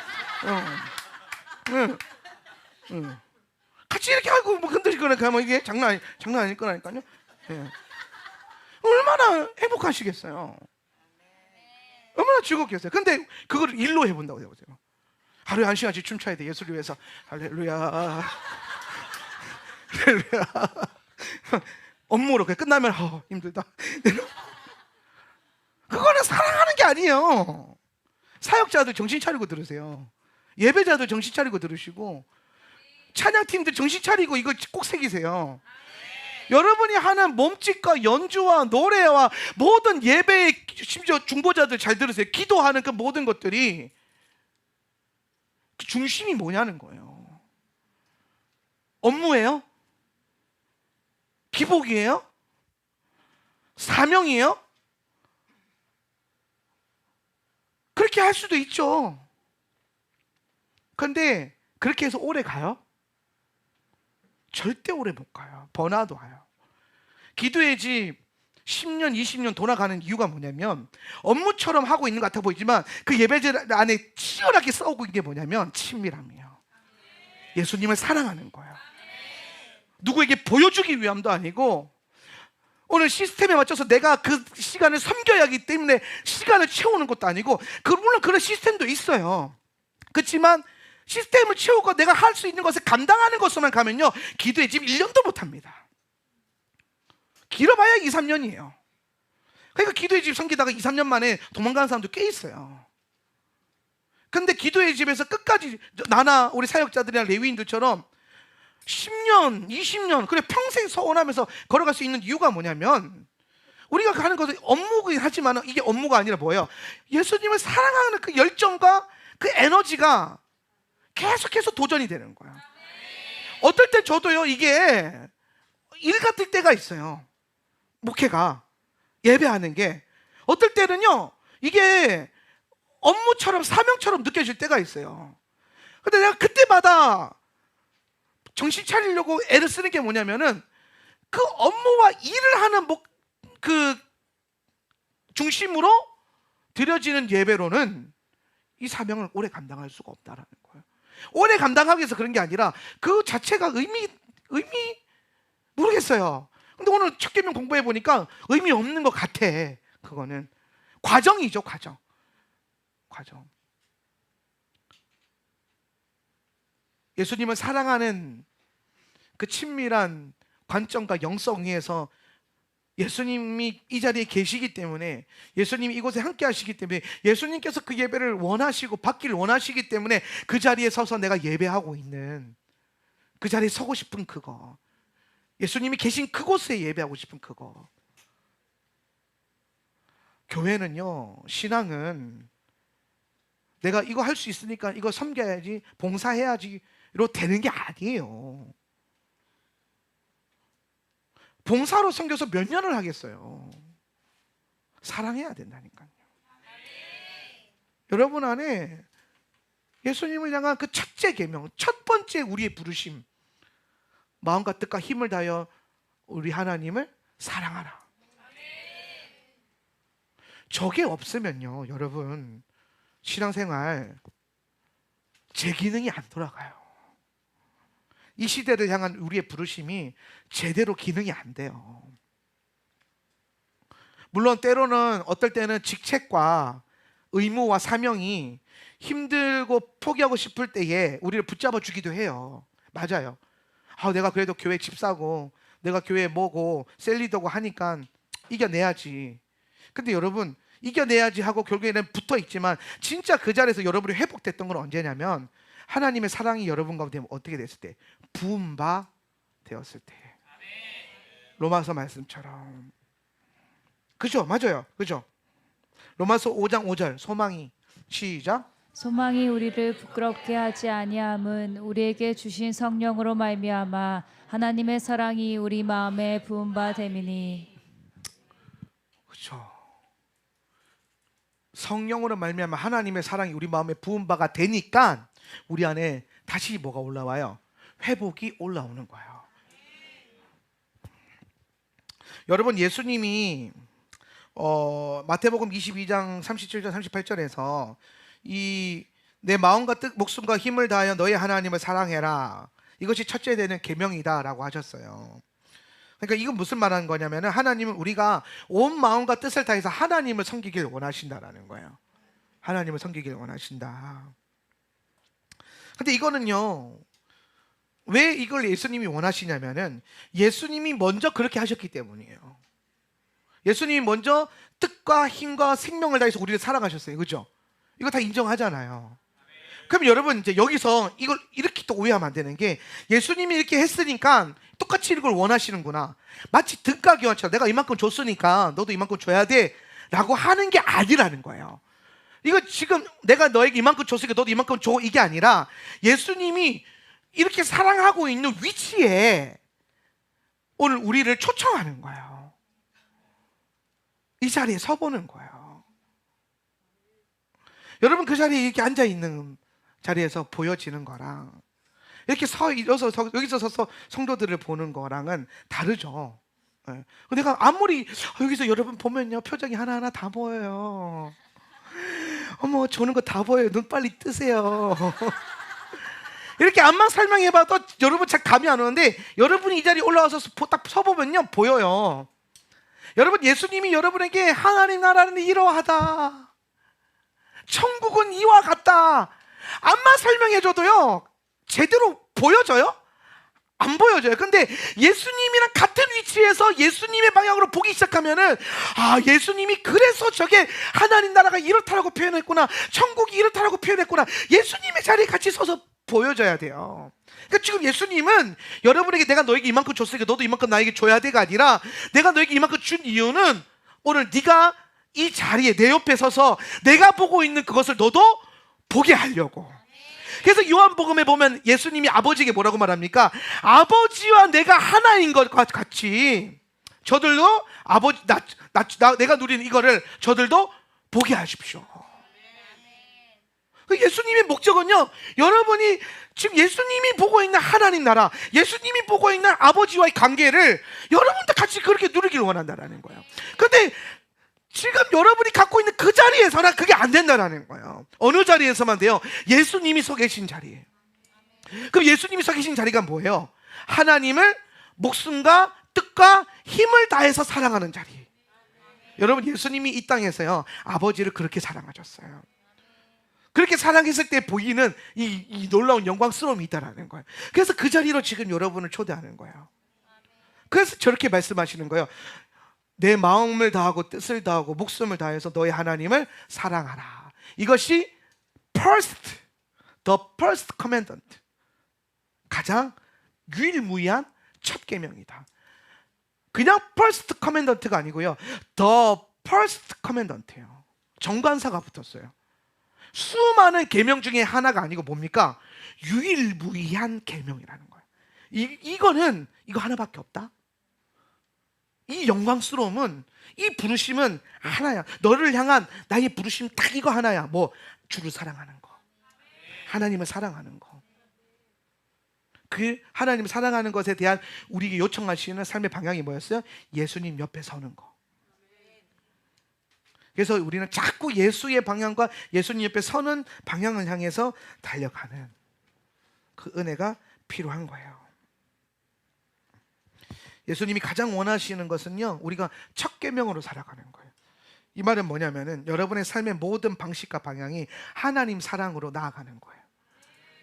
같이 이렇게 하고 뭐 흔들거나 하면 이게 장난 아닐 거라니까요. 예. 얼마나 행복하시겠어요. 얼마나 즐겁겠어요. 근데 그걸 일로 해본다고 해보세요. 하루에 1시간씩 춤춰야 돼, 예수를 위해서. 할렐루야. 할렐루야. 업무로 그냥 끝나면 힘들다. 그거는 사랑하는 게 아니에요. 사역자들 정신 차리고 들으세요. 예배자들 정신 차리고 들으시고, 찬양팀들 정신 차리고 이거 꼭 새기세요. 여러분이 하는 몸짓과 연주와 노래와 모든 예배의, 심지어 중보자들 잘 들으세요. 기도하는 그 모든 것들이 그 중심이 뭐냐는 거예요. 업무예요? 기복이에요? 사명이에요? 그렇게 할 수도 있죠. 그런데 그렇게 해서 오래 가요? 절대 오래 못 가요. 번화도 와요. 기도의 집 10년, 20년 돌아가는 이유가 뭐냐면, 업무처럼 하고 있는 것 같아 보이지만 그 예배제 안에 치열하게 싸우고 있는 게 뭐냐면 친밀함이에요. 예수님을 사랑하는 거예요. 누구에게 보여주기 위함도 아니고, 오늘 시스템에 맞춰서 내가 그 시간을 섬겨야 하기 때문에 시간을 채우는 것도 아니고, 물론 그런 시스템도 있어요. 그렇지만 시스템을 채우고 내가 할 수 있는 것을 감당하는 것으로만 가면요, 기도의 집 1년도 못 합니다. 길어봐야 2, 3년이에요. 그러니까 기도의 집 섬기다가 2, 3년 만에 도망가는 사람도 꽤 있어요. 근데 기도의 집에서 끝까지, 나나 우리 사역자들이나 레위인들처럼 10년, 20년, 그래 평생 서원하면서 걸어갈 수 있는 이유가 뭐냐면, 우리가 가는 것은 업무긴 하지만 이게 업무가 아니라 뭐예요? 예수님을 사랑하는 그 열정과 그 에너지가 계속해서 도전이 되는 거예요. 어떨 땐 저도요, 이게 일 같을 때가 있어요. 목회가, 예배하는 게 어떨 때는요, 이게 업무처럼 사명처럼 느껴질 때가 있어요. 근데 내가 그때마다 정신 차리려고 애를 쓰는 게 뭐냐면은, 그 업무와 일을 하는 그 중심으로 드려지는 예배로는 이 사명을 오래 감당할 수가 없다라는 거예요. 오래 감당하기 위해서 그런 게 아니라 그 자체가 의미 모르겠어요. 근데 오늘 첫 계명 공부해 보니까 의미 없는 것 같아. 그거는 과정이죠, 과정. 예수님을 사랑하는 그 친밀한 관점과 영성 위에서 예수님이 이 자리에 계시기 때문에, 예수님이 이곳에 함께 하시기 때문에, 예수님께서 그 예배를 원하시고 받기를 원하시기 때문에 그 자리에 서서 내가 예배하고 있는, 그 자리에 서고 싶은 그거, 예수님이 계신 그곳에 예배하고 싶은 그거. 교회는요, 신앙은 내가 이거 할 수 있으니까 이거 섬겨야지, 봉사해야지로 되는 게 아니에요. 봉사로 섬겨서 몇 년을 하겠어요. 사랑해야 된다니까요. 여러분 안에 예수님을 향한 그 첫째 계명, 첫 번째 우리의 부르심, 마음과 뜻과 힘을 다하여 우리 하나님을 사랑하라. 저게 없으면요, 여러분, 신앙생활 제 기능이 안 돌아가요. 이 시대를 향한 우리의 부르심이 제대로 기능이 안 돼요. 물론 때로는, 어떨 때는 직책과 의무와 사명이 힘들고 포기하고 싶을 때에 우리를 붙잡아 주기도 해요. 맞아요. 내가 그래도 교회 집사고, 내가 교회 뭐고 셀리더고 하니까 이겨내야지. 근데 여러분, 이겨내야지 하고 결국에는 붙어 있지만, 진짜 그 자리에서 여러분이 회복됐던 건 언제냐면, 하나님의 사랑이 여러분 가운데 어떻게 됐을 때, 부은 바 되었을 때. 로마서 말씀처럼. 그죠? 맞아요. 그죠? 로마서 5장 5절 소망이, 시작. 소망이 우리를 부끄럽게 하지 아니함은 우리에게 주신 성령으로 말미암아 하나님의 사랑이 우리 마음에 부은 바 됨이니. 그렇죠. 성령으로 말미암아 하나님의 사랑이 우리 마음에 부은 바가 되니까 우리 안에 다시 뭐가 올라와요? 회복이 올라오는 거예요. 여러분, 예수님이 마태복음 22장 37절 38절에서 내 마음과 뜻, 목숨과 힘을 다하여 너의 하나님을 사랑해라, 이것이 첫째 되는 계명이다 라고 하셨어요. 그러니까 이건 무슨 말하는 거냐면, 하나님은 우리가 온 마음과 뜻을 다해서 하나님을 섬기길 원하신다라는 거예요. 하나님을 섬기길 원하신다. 근데 이거는요, 왜 이걸 예수님이 원하시냐면은, 예수님이 먼저 그렇게 하셨기 때문이에요. 예수님이 먼저 뜻과 힘과 생명을 다해서 우리를 사랑하셨어요. 그죠? 이거 다 인정하잖아요. 그럼 여러분 이제 여기서 이걸 이렇게 또 오해하면 안 되는 게, 예수님이 이렇게 했으니까 똑같이 이걸 원하시는구나, 마치 등가교환처럼 내가 이만큼 줬으니까 너도 이만큼 줘야 돼 라고 하는 게 아니라는 거예요. 이거 지금 내가 너에게 이만큼 줬으니까 너도 이만큼 줘, 이게 아니라 예수님이 이렇게 사랑하고 있는 위치에 오늘 우리를 초청하는 거예요. 이 자리에 서보는 거예요. 여러분 그 자리에 이렇게 앉아있는 자리에서 보여지는 거랑 이렇게 여기서 서서 성도들을 보는 거랑은 다르죠. 네. 내가 아무리 여기서 여러분 보면요, 표정이 하나하나 다 보여요. 어머, 조는 거 다 보여요. 눈 빨리 뜨세요. 이렇게 앞만 설명해봐도 여러분 잘 감이 안 오는데, 여러분이 이 자리에 올라와서 딱 서보면요 보여요. 여러분, 예수님이 여러분에게 하나님 나라는 이러하다, 천국은 이와 같다, 앞만 설명해줘도요 제대로 보여져요? 안 보여져요. 근데 예수님이랑 같은 위치에서 예수님의 방향으로 보기 시작하면은, 아, 예수님이 그래서 저게 하나님 나라가 이렇다라고 표현했구나, 천국이 이렇다라고 표현했구나, 예수님의 자리에 같이 서서 보여져야 돼요. 그러니까 지금 예수님은 여러분에게 내가 너에게 이만큼 줬으니까 너도 이만큼 나에게 줘야 돼가 아니라, 내가 너에게 이만큼 준 이유는 오늘 네가 이 자리에 내 옆에 서서 내가 보고 있는 그것을 너도 보게 하려고. 그래서 요한복음에 보면 예수님이 아버지에게 뭐라고 말합니까? 아버지와 내가 하나인 것과 같이 저들도 내가 누리는 이거를 저들도 보게 하십시오. 예수님의 목적은요, 여러분이 지금 예수님이 보고 있는 하나님 나라, 예수님이 보고 있는 아버지와의 관계를 여러분도 같이 그렇게 누리기를 원한다는 거예요. 그런데 지금 여러분이 갖고 있는 그 자리에서는 그게 안 된다는 거예요. 어느 자리에서만 돼요? 예수님이 서 계신 자리에. 그럼 예수님이 서 계신 자리가 뭐예요? 하나님을 목숨과 뜻과 힘을 다해서 사랑하는 자리. 여러분, 예수님이 이 땅에서요 아버지를 그렇게 사랑하셨어요. 그렇게 사랑했을 때 보이는 이 놀라운 영광스러움이 있다는 거예요. 그래서 그 자리로 지금 여러분을 초대하는 거예요. 그래서 저렇게 말씀하시는 거예요. 내 마음을 다하고 뜻을 다하고 목숨을 다해서 너의 하나님을 사랑하라. 이것이 the first commandment, 가장 유일무이한 첫 계명이다. 그냥 first commandment가 아니고요, the first commandment예요. 정관사가 붙었어요. 수많은 계명 중에 하나가 아니고 뭡니까? 유일무이한 계명이라는 거예요. 이거는 이거 하나밖에 없다. 이 영광스러움은, 이 부르심은 하나야. 너를 향한 나의 부르심 딱 이거 하나야. 뭐, 주를 사랑하는 거, 하나님을 사랑하는 거. 그 하나님을 사랑하는 것에 대한 우리에게 요청하시는 삶의 방향이 뭐였어요? 예수님 옆에 서는 거. 그래서 우리는 자꾸 예수의 방향과 예수님 옆에 서는 방향을 향해서 달려가는 그 은혜가 필요한 거예요. 예수님이 가장 원하시는 것은요, 우리가 첫 계명으로 살아가는 거예요. 이 말은 뭐냐면은 여러분의 삶의 모든 방식과 방향이 하나님 사랑으로 나아가는 거예요.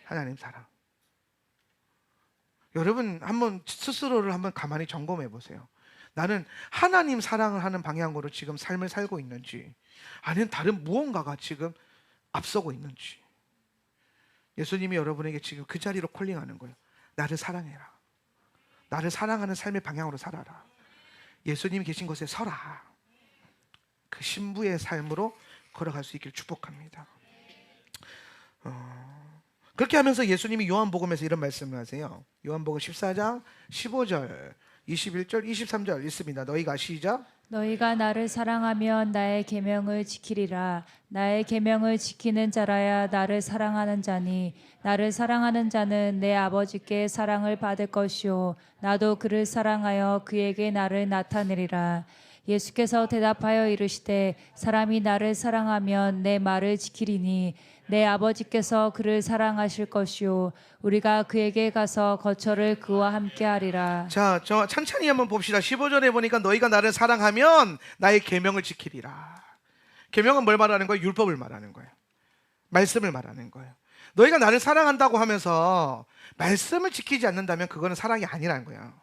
하나님 사랑. 여러분 한번 스스로를 한번 가만히 점검해 보세요. 나는 하나님 사랑을 하는 방향으로 지금 삶을 살고 있는지, 아니면 다른 무언가가 지금 앞서고 있는지. 예수님이 여러분에게 지금 그 자리로 콜링하는 거예요. 나를 사랑해라. 나를 사랑하는 삶의 방향으로 살아라. 예수님이 계신 곳에 서라. 그 신부의 삶으로 걸어갈 수 있기를 축복합니다. 그렇게 하면서 예수님이 요한복음에서 이런 말씀을 하세요. 요한복음 14장 15절 21절 23절 있습니다. 너희가 시작. 너희가 나를 사랑하면 나의 계명을 지키리라. 나의 계명을 지키는 자라야 나를 사랑하는 자니, 나를 사랑하는 자는 내 아버지께 사랑을 받을 것이요 나도 그를 사랑하여 그에게 나를 나타내리라. 예수께서 대답하여 이르시되 사람이 나를 사랑하면 내 말을 지키리니 내 아버지께서 그를 사랑하실 것이요 우리가 그에게 가서 거처를 그와 함께 하리라. 자, 저 천천히 한번 봅시다. 15절에 보니까 너희가 나를 사랑하면 나의 계명을 지키리라. 계명은 뭘 말하는 거예요? 율법을 말하는 거예요. 말씀을 말하는 거예요. 너희가 나를 사랑한다고 하면서 말씀을 지키지 않는다면 그거는 사랑이 아니라는 거예요.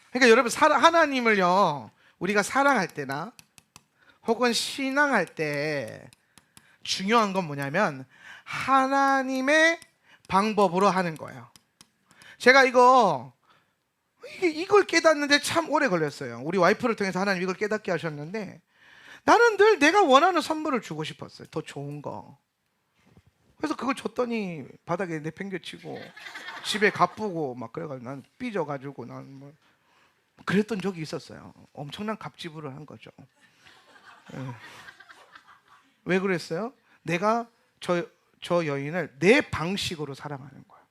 그러니까 여러분, 하나님을요 우리가 사랑할 때나 혹은 신앙할 때 중요한 건 뭐냐면 하나님의 방법으로 하는 거예요. 제가 이걸 깨닫는데 참 오래 걸렸어요. 우리 와이프를 통해서 하나님 이걸 깨닫게 하셨는데, 나는 늘 내가 원하는 선물을 주고 싶었어요. 더 좋은 거. 그래서 그걸 줬더니 바닥에 내팽개치고 집에 가쁘고 막 그래가지고 난 삐져가지고 난 뭐 그랬던 적이 있었어요. 엄청난 갑질을 한 거죠. 예. 왜 그랬어요? 내가 저 여인을 내 방식으로 사랑하는 거야.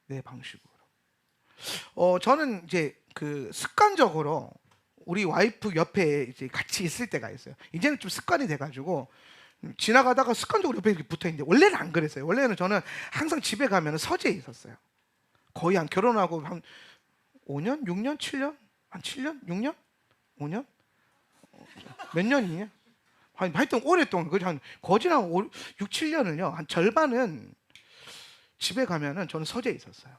내 방식으로. 저는 이제 그 습관적으로 우리 와이프 옆에 이제 같이 있을 때가 있어요. 이제는 좀 습관이 돼가지고 지나가다가 습관적으로 옆에 이렇게 붙어 있는데, 원래는 안 그랬어요. 원래는 저는 항상 집에 가면 서재에 있었어요. 거의 한 결혼하고 한 5년, 6년, 7년, 한 7년, 6년, 5년, 몇 년이냐? 하여튼 오랫동안 한 거진 한 6, 7년을요. 한 절반은 집에 가면은 저는 서재에 있었어요.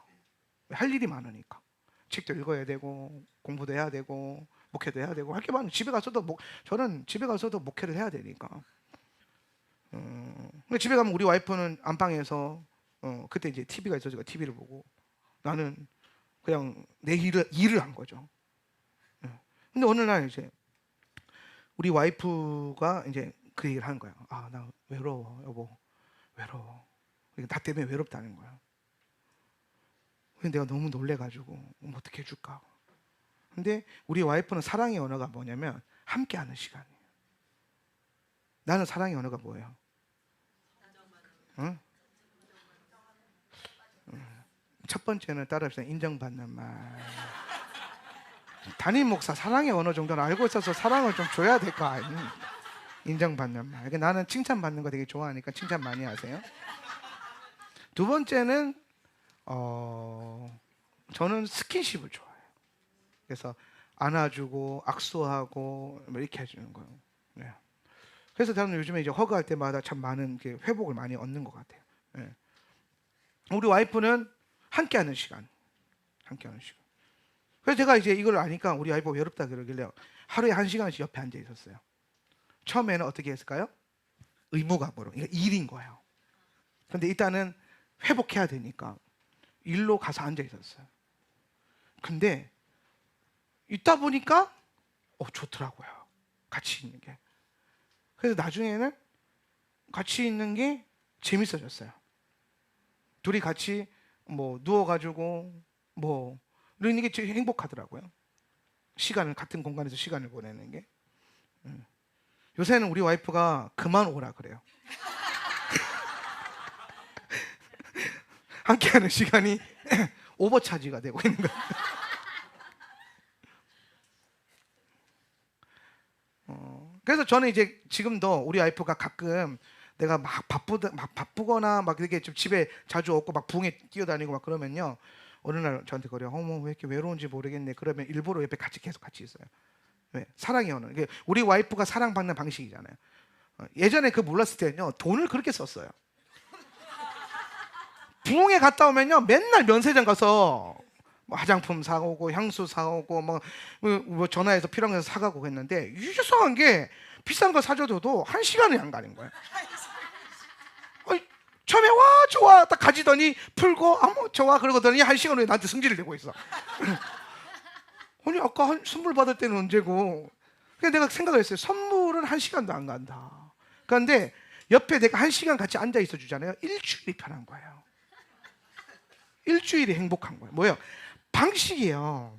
할 일이 많으니까. 책도 읽어야 되고 공부도 해야 되고 목회도 해야 되고 할 게 많은, 집에 가서도 저는 집에 가서도 목회를 해야 되니까. 근데 집에 가면 우리 와이프는 안방에서 그때 이제 TV가 있어서 TV를 보고, 나는 그냥 내 일을 한 거죠. 근데 어느 날 이제 우리 와이프가 이제 그 얘기를 하는 거야. 아, 나 외로워, 여보, 외로워. 나 때문에 외롭다는 거야. 근데 내가 너무 놀래가지고 어떻게 해줄까? 근데 우리 와이프는 사랑의 언어가 뭐냐면 함께하는 시간이에요. 나는 사랑의 언어가 뭐예요? 응? 첫 번째는 따라합시다. 인정받는 말. 담임 목사 사랑의 언어 정도는 알고 있어서 사랑을 좀 줘야 될 거 아니에요? 인정받는 말. 그러니까 나는 칭찬받는 거 되게 좋아하니까 칭찬 많이 하세요. 두 번째는 저는 스킨십을 좋아해요. 그래서 안아주고 악수하고 뭐 이렇게 해주는 거예요. 네. 그래서 저는 요즘에 이제 허그할 때마다 참 많은 회복을 많이 얻는 것 같아요. 네. 우리 와이프는 함께하는 시간, 함께하는 시간. 그래서 제가 이제 이걸 아니까 우리 와이프가 외롭다 그러길래 하루에 1시간씩 옆에 앉아 있었어요. 처음에는 어떻게 했을까요? 의무감으로. 이게 일인 거예요. 근데 일단은 회복해야 되니까 일로 가서 앉아 있었어요. 근데 있다 보니까 좋더라고요. 같이 있는 게. 그래서 나중에는 같이 있는 게 재밌어졌어요. 둘이 같이 뭐 누워가지고 뭐 이런 게 되게 행복하더라고요. 시간을, 같은 공간에서 시간을 보내는 게. 요새는 우리 와이프가 그만 오라 그래요. 함께하는 시간이 오버차지가 되고 있는 거예요. 그래서 저는 이제 지금도 우리 와이프가 가끔 내가 막 바쁘거나 막 이렇게 좀 집에 자주 없고 막 부흥에 뛰어다니고 막 그러면요, 어느 날 저한테 그래요. 어머, 왜 이렇게 외로운지 모르겠네. 그러면 일부러 옆에 계속 같이 있어요. 왜? 사랑의 언어. 우리 와이프가 사랑받는 방식이잖아요. 예전에 그 몰랐을 때는요, 돈을 그렇게 썼어요. 부흥에 갔다 오면요, 맨날 면세점 가서 뭐 화장품 사오고 향수 사오고 뭐 전화해서 필요한 거 사가고 했는데, 이상한 게 비싼 거 사줘도 1시간이 안 가는 거예요. 처음에 와 좋아 딱 가지더니 풀고 뭐 좋아 그러더니 1시간 후에 나한테 승질을 내고 있어. 아니 아까 선물 받을 때는 언제고. 그래서 내가 생각을 했어요. 선물은 1시간도 안 간다. 그런데 옆에 내가 1시간 같이 앉아 있어 주잖아요. 일주일이 편한 거예요. 일주일이 행복한 거예요. 뭐예요? 방식이에요.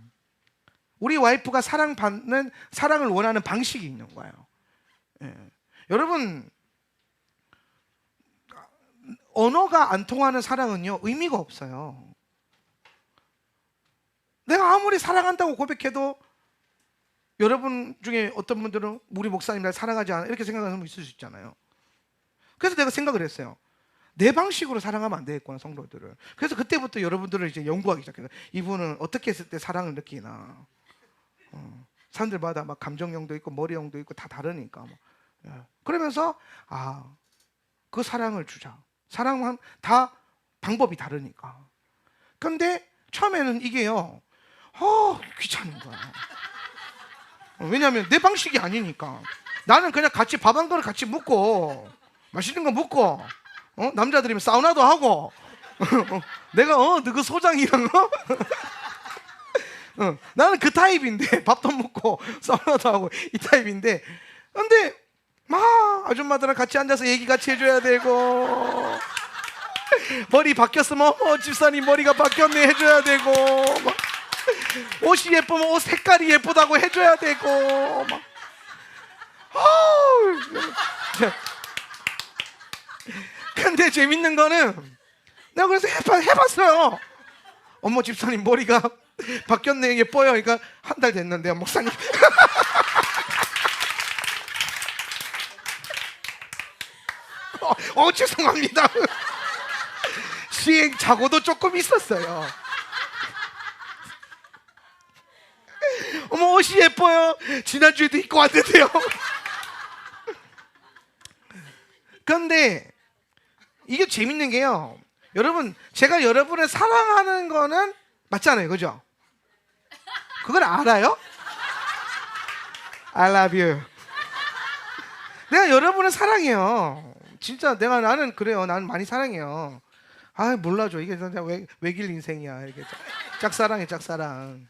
우리 와이프가 사랑을 원하는 방식이 있는 거예요. 예. 여러분, 언어가 안 통하는 사랑은요, 의미가 없어요. 내가 아무리 사랑한다고 고백해도 여러분 중에 어떤 분들은 우리 목사님 날 사랑하지 않아 이렇게 생각하는 사람이 있을 수 있잖아요. 그래서 내가 생각을 했어요. 내 방식으로 사랑하면 안 되겠구나, 성도들을. 그래서 그때부터 여러분들을 이제 연구하기 시작해요. 이분은 어떻게 했을 때 사랑을 느끼나. 사람들마다 막 감정형도 있고 머리형도 있고 다 다르니까. 그러면서 그 사랑을 주자. 사랑은 다 방법이 다르니까. 근데 처음에는 이게요, 귀찮은 거야. 왜냐하면 내 방식이 아니니까. 나는 그냥 같이 밥 한 그릇 같이 먹고 맛있는 거 먹고 남자들이면 사우나도 하고 내가 너그 소장이랑 나는 그 타입인데 밥도 먹고 사우나도 하고 이 타입인데 근데 막 아줌마들랑 같이 앉아서 얘기 같이 해줘야 되고 머리 바뀌었으면 집사님 머리가 바뀌었네 해줘야 되고 막 옷이 예쁘면 옷 색깔이 예쁘다고 해줘야 되고 막 근데 재밌는 거는 내가 그래서 해봤어요. 어머 집사님 머리가 바뀌었네 예뻐요. 그러니까 한 달 됐는데요 목사님. 죄송합니다. 시행착오도 조금 있었어요. 어머 옷이 예뻐요. 지난주에도 입고 왔는데요. 그런데 이게 재밌는 게요. 여러분 제가 여러분을 사랑하는 거는 맞잖아요. 그죠? 그걸 알아요? I love you. 내가 여러분을 사랑해요. 진짜 나는 그래요. 나는 많이 사랑해요. 몰라줘. 이게 진짜 외길 인생이야. 이게 짝사랑해 짝사랑.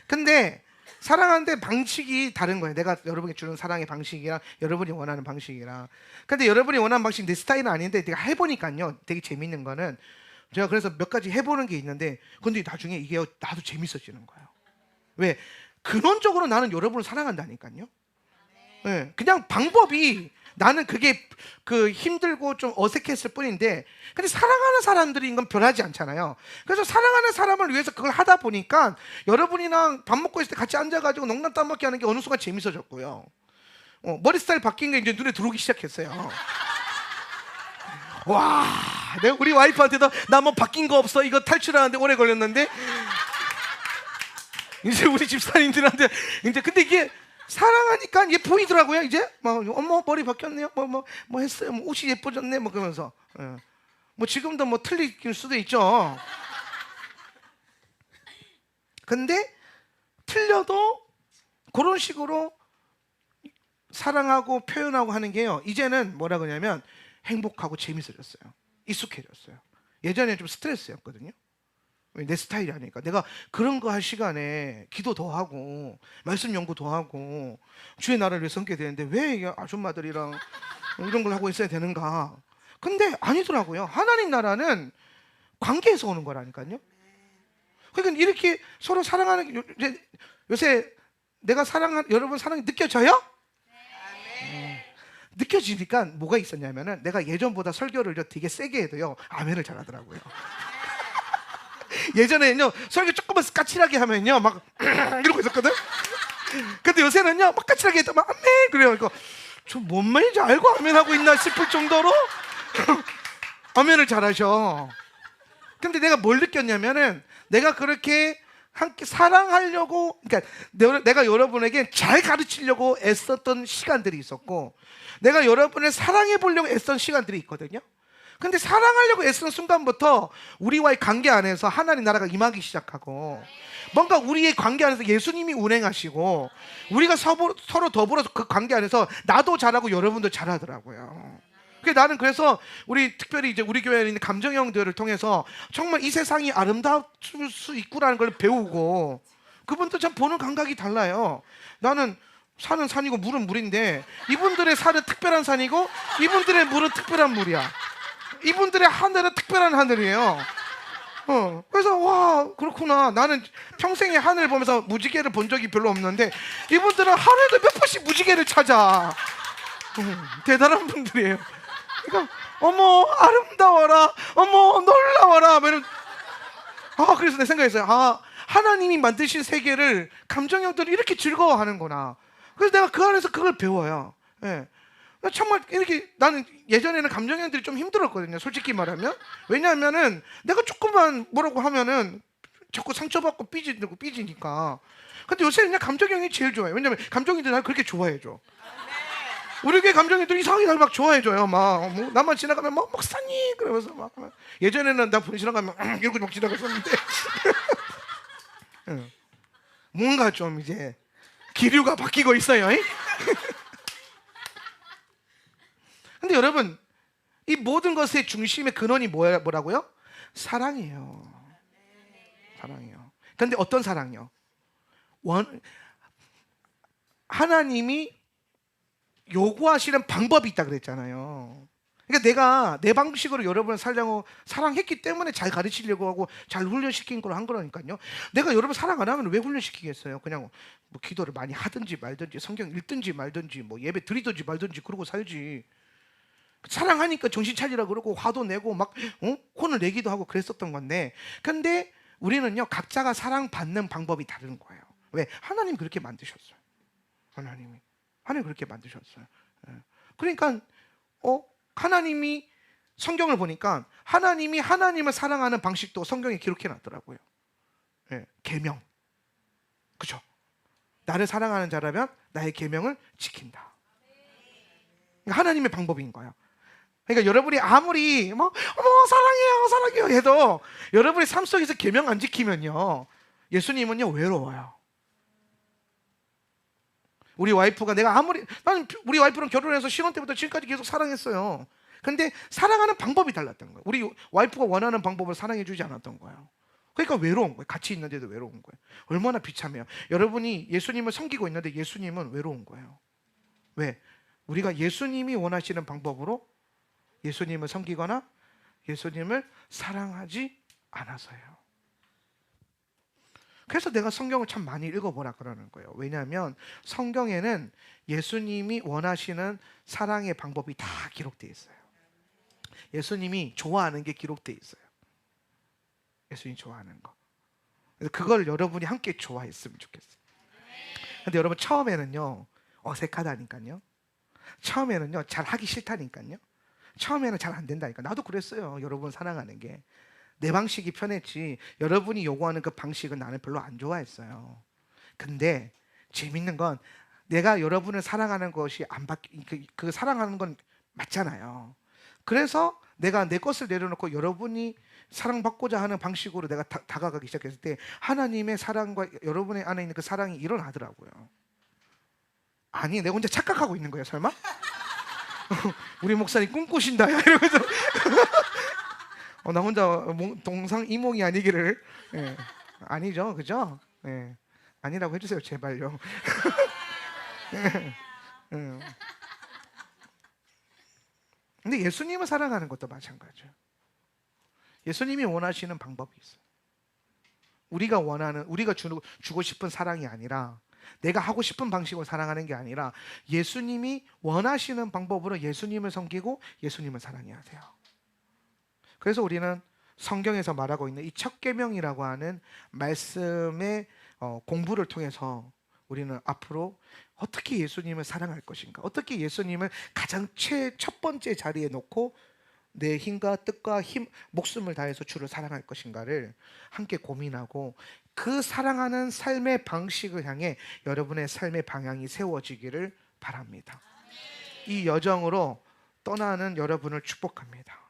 근데 사랑하는데 방식이 다른 거예요. 내가 여러분에게 주는 사랑의 방식이랑 여러분이 원하는 방식이랑. 근데 여러분이 원하는 방식 내 스타일은 아닌데 내가 해보니까요 되게 재밌는 거는 제가 그래서 몇 가지 해보는 게 있는데 근데 나중에 이게 나도 재밌어지는 거예요. 왜? 근원적으로 나는 여러분을 사랑한다니까요. 네, 그냥 방법이 나는 그게 힘들고 좀 어색했을 뿐인데 근데 사랑하는 사람들이 이건 변하지 않잖아요. 그래서 사랑하는 사람을 위해서 그걸 하다 보니까 여러분이랑 밥 먹고 있을 때 같이 앉아가지고 농담 따먹기 하는 게 어느 순간 재밌어졌고요. 머리 스타일 바뀐 게 이제 눈에 들어오기 시작했어요. 와, 내가 우리 와이프한테도 나 뭐 바뀐 거 없어 이거 탈출하는데 오래 걸렸는데 이제 우리 집사님들한테 이제 근데 이게 사랑하니까 이게 보이더라고요. 이제 막 어머 머리 바뀌었네요. 뭐 했어요. 뭐 옷이 예뻐졌네. 뭐 그러면서 뭐 지금도 뭐 틀릴 수도 있죠. 근데 틀려도 그런 식으로 사랑하고 표현하고 하는 게요. 이제는 뭐라 그러냐면 행복하고 재밌어졌어요. 익숙해졌어요. 예전에 좀 스트레스였거든요. 내 스타일이 아니니까 내가 그런 거 할 시간에 기도 더 하고 말씀 연구 더 하고 주의 나라를 위해 섬게 되는데 왜 아줌마들이랑 이런 걸 하고 있어야 되는가. 근데 아니더라고요. 하나님 나라는 관계에서 오는 거라니까요. 그러니까 이렇게 서로 사랑하는 요새 내가 여러분 사랑이 느껴져요? 느껴지니까 뭐가 있었냐면은 내가 예전보다 설교를 되게 세게 해도요 아멘을 잘하더라고요. 예전에는요 설교 조금만 까칠하게 하면요 막 이러고 있었거든. 근데 요새는요 막 까칠하게 해도 막 아멘 그래요. 이거 저 뭔 말인지 알고 아멘하고 있나 싶을 정도로 아멘을 잘하셔. 근데 내가 뭘 느꼈냐면은 내가 그렇게 함께 사랑하려고 그러니까 내가 여러분에게 잘 가르치려고 애썼던 시간들이 있었고 내가 여러분을 사랑해 보려고 애쓴 시간들이 있거든요. 근데 사랑하려고 애쓰는 순간부터 우리와의 관계 안에서 하나님 나라가 임하기 시작하고 뭔가 우리의 관계 안에서 예수님이 운행하시고 우리가 서로 더불어서 그 관계 안에서 나도 잘하고 여러분도 잘하더라고요. 그래서 우리 특별히 이제 우리 교회에 있는 감정형들을 통해서 정말 이 세상이 아름다울 수 있구라는 걸 배우고 그분도 참 보는 감각이 달라요. 나는 산은 산이고 물은 물인데 이분들의 산은 특별한 산이고 이분들의 물은 특별한 물이야. 이분들의 하늘은 특별한 하늘이에요. 그래서 와 그렇구나. 나는 평생에 하늘 보면서 무지개를 본 적이 별로 없는데 이분들은 하루에도 몇 번씩 무지개를 찾아. 대단한 분들이에요. 그러니까 어머 아름다워라, 어머 놀라워라. 그래서 내 생각했어요. 하나님이 만드신 세계를 감정형들이 이렇게 즐거워하는구나. 그래서 내가 그 안에서 그걸 배워요. 예. 정말 이렇게 나는 예전에는 감정형들이 좀 힘들었거든요. 솔직히 말하면. 왜냐하면은 내가 조금만 뭐라고 하면은 자꾸 상처받고 삐지니까. 근데 요새 그냥 감정형이 제일 좋아요. 왜냐면 감정형들이 나를 그렇게 좋아해줘. 우리 교회 감정형들이 이상하게 날 막 좋아해줘요. 막 나만 지나가면 막 목사님 그러면서 막 예전에는 나 지나가면 이러고 막 지나갔었는데 뭔가 좀 이제 기류가 바뀌고 있어요. 근데 여러분 이 모든 것의 중심의 근원이 뭐라고요? 사랑이에요. 사랑이에요. 그런데 어떤 사랑이요? 하나님이 요구하시는 방법이 있다 그랬잖아요. 그러니까 내가 내 방식으로 여러분을 살려고 사랑했기 때문에 잘 가르치려고 하고 잘 훈련시킨 걸 한 거라니까요. 내가 여러분 사랑 안 하면 왜 훈련시키겠어요? 그냥 뭐 기도를 많이 하든지 말든지 성경 읽든지 말든지 뭐 예배 드리든지 말든지 그러고 살지. 사랑하니까 정신 차리라 그러고 화도 내고 막 혼을 내기도 하고 그랬었던 건데, 근데 우리는요 각자가 사랑받는 방법이 다른 거예요. 왜? 하나님 그렇게 만드셨어요. 하나님 그렇게 만드셨어요. 예. 그러니까 하나님이 성경을 보니까 하나님이 하나님을 사랑하는 방식도 성경에 기록해 놨더라고요. 예. 계명. 그죠? 나를 사랑하는 자라면 나의 계명을 지킨다. 그러니까 하나님의 방법인 거예요. 그러니까 여러분이 아무리 사랑해요 해도 여러분의 삶 속에서 계명 안 지키면요 예수님은요 외로워요. 우리 와이프가 나는 우리 와이프랑 결혼해서 신혼 때부터 지금까지 계속 사랑했어요. 근데 사랑하는 방법이 달랐던 거예요. 우리 와이프가 원하는 방법을 사랑해 주지 않았던 거예요. 그러니까 외로운 거예요. 같이 있는데도 외로운 거예요. 얼마나 비참해요. 여러분이 예수님을 섬기고 있는데 예수님은 외로운 거예요. 왜? 우리가 예수님이 원하시는 방법으로 예수님을 섬기거나 예수님을 사랑하지 않아서요. 그래서 내가 성경을 참 많이 읽어보라 그러는 거예요. 왜냐하면 성경에는 예수님이 원하시는 사랑의 방법이 다 기록되어 있어요. 예수님이 좋아하는 게 기록되어 있어요. 예수님이 좋아하는 거. 그래서 그걸 여러분이 함께 좋아했으면 좋겠어요. 근데 여러분 처음에는요 어색하다니까요. 처음에는요 잘 하기 싫다니까요. 처음에는 잘 안 된다니까. 나도 그랬어요. 여러분 사랑하는 게 내 방식이 편했지 여러분이 요구하는 그 방식은 나는 별로 안 좋아했어요. 근데 재밌는 건 내가 여러분을 사랑하는 것이 안 그 사랑하는 건 맞잖아요. 그래서 내가 내 것을 내려놓고 여러분이 사랑받고자 하는 방식으로 내가 다가가기 시작했을 때 하나님의 사랑과 여러분의 안에 있는 그 사랑이 일어나더라고요. 아니 내가 혼자 착각하고 있는 거야 설마? 우리 목사님 꿈꾸신다 이러면서 나 혼자 동상이몽이 아니기를. 예. 아니죠, 그죠? 예. 아니라고 해주세요, 제발요. 근데 예수님을 사랑하는 것도 마찬가지예요. 예수님이 원하시는 방법이 있어요. 우리가 주고 싶은 사랑이 아니라 내가 하고 싶은 방식으로 사랑하는 게 아니라 예수님이 원하시는 방법으로 예수님을 섬기고 예수님을 사랑해야 돼요. 그래서 우리는 성경에서 말하고 있는 이 첫 계명이라고 하는 말씀의 공부를 통해서 우리는 앞으로 어떻게 예수님을 사랑할 것인가, 어떻게 예수님을 가장 첫 번째 자리에 놓고 내 힘과 뜻과 목숨을 다해서 주를 사랑할 것인가를 함께 고민하고 그 사랑하는 삶의 방식을 향해 여러분의 삶의 방향이 세워지기를 바랍니다. 이 여정으로 떠나는 여러분을 축복합니다.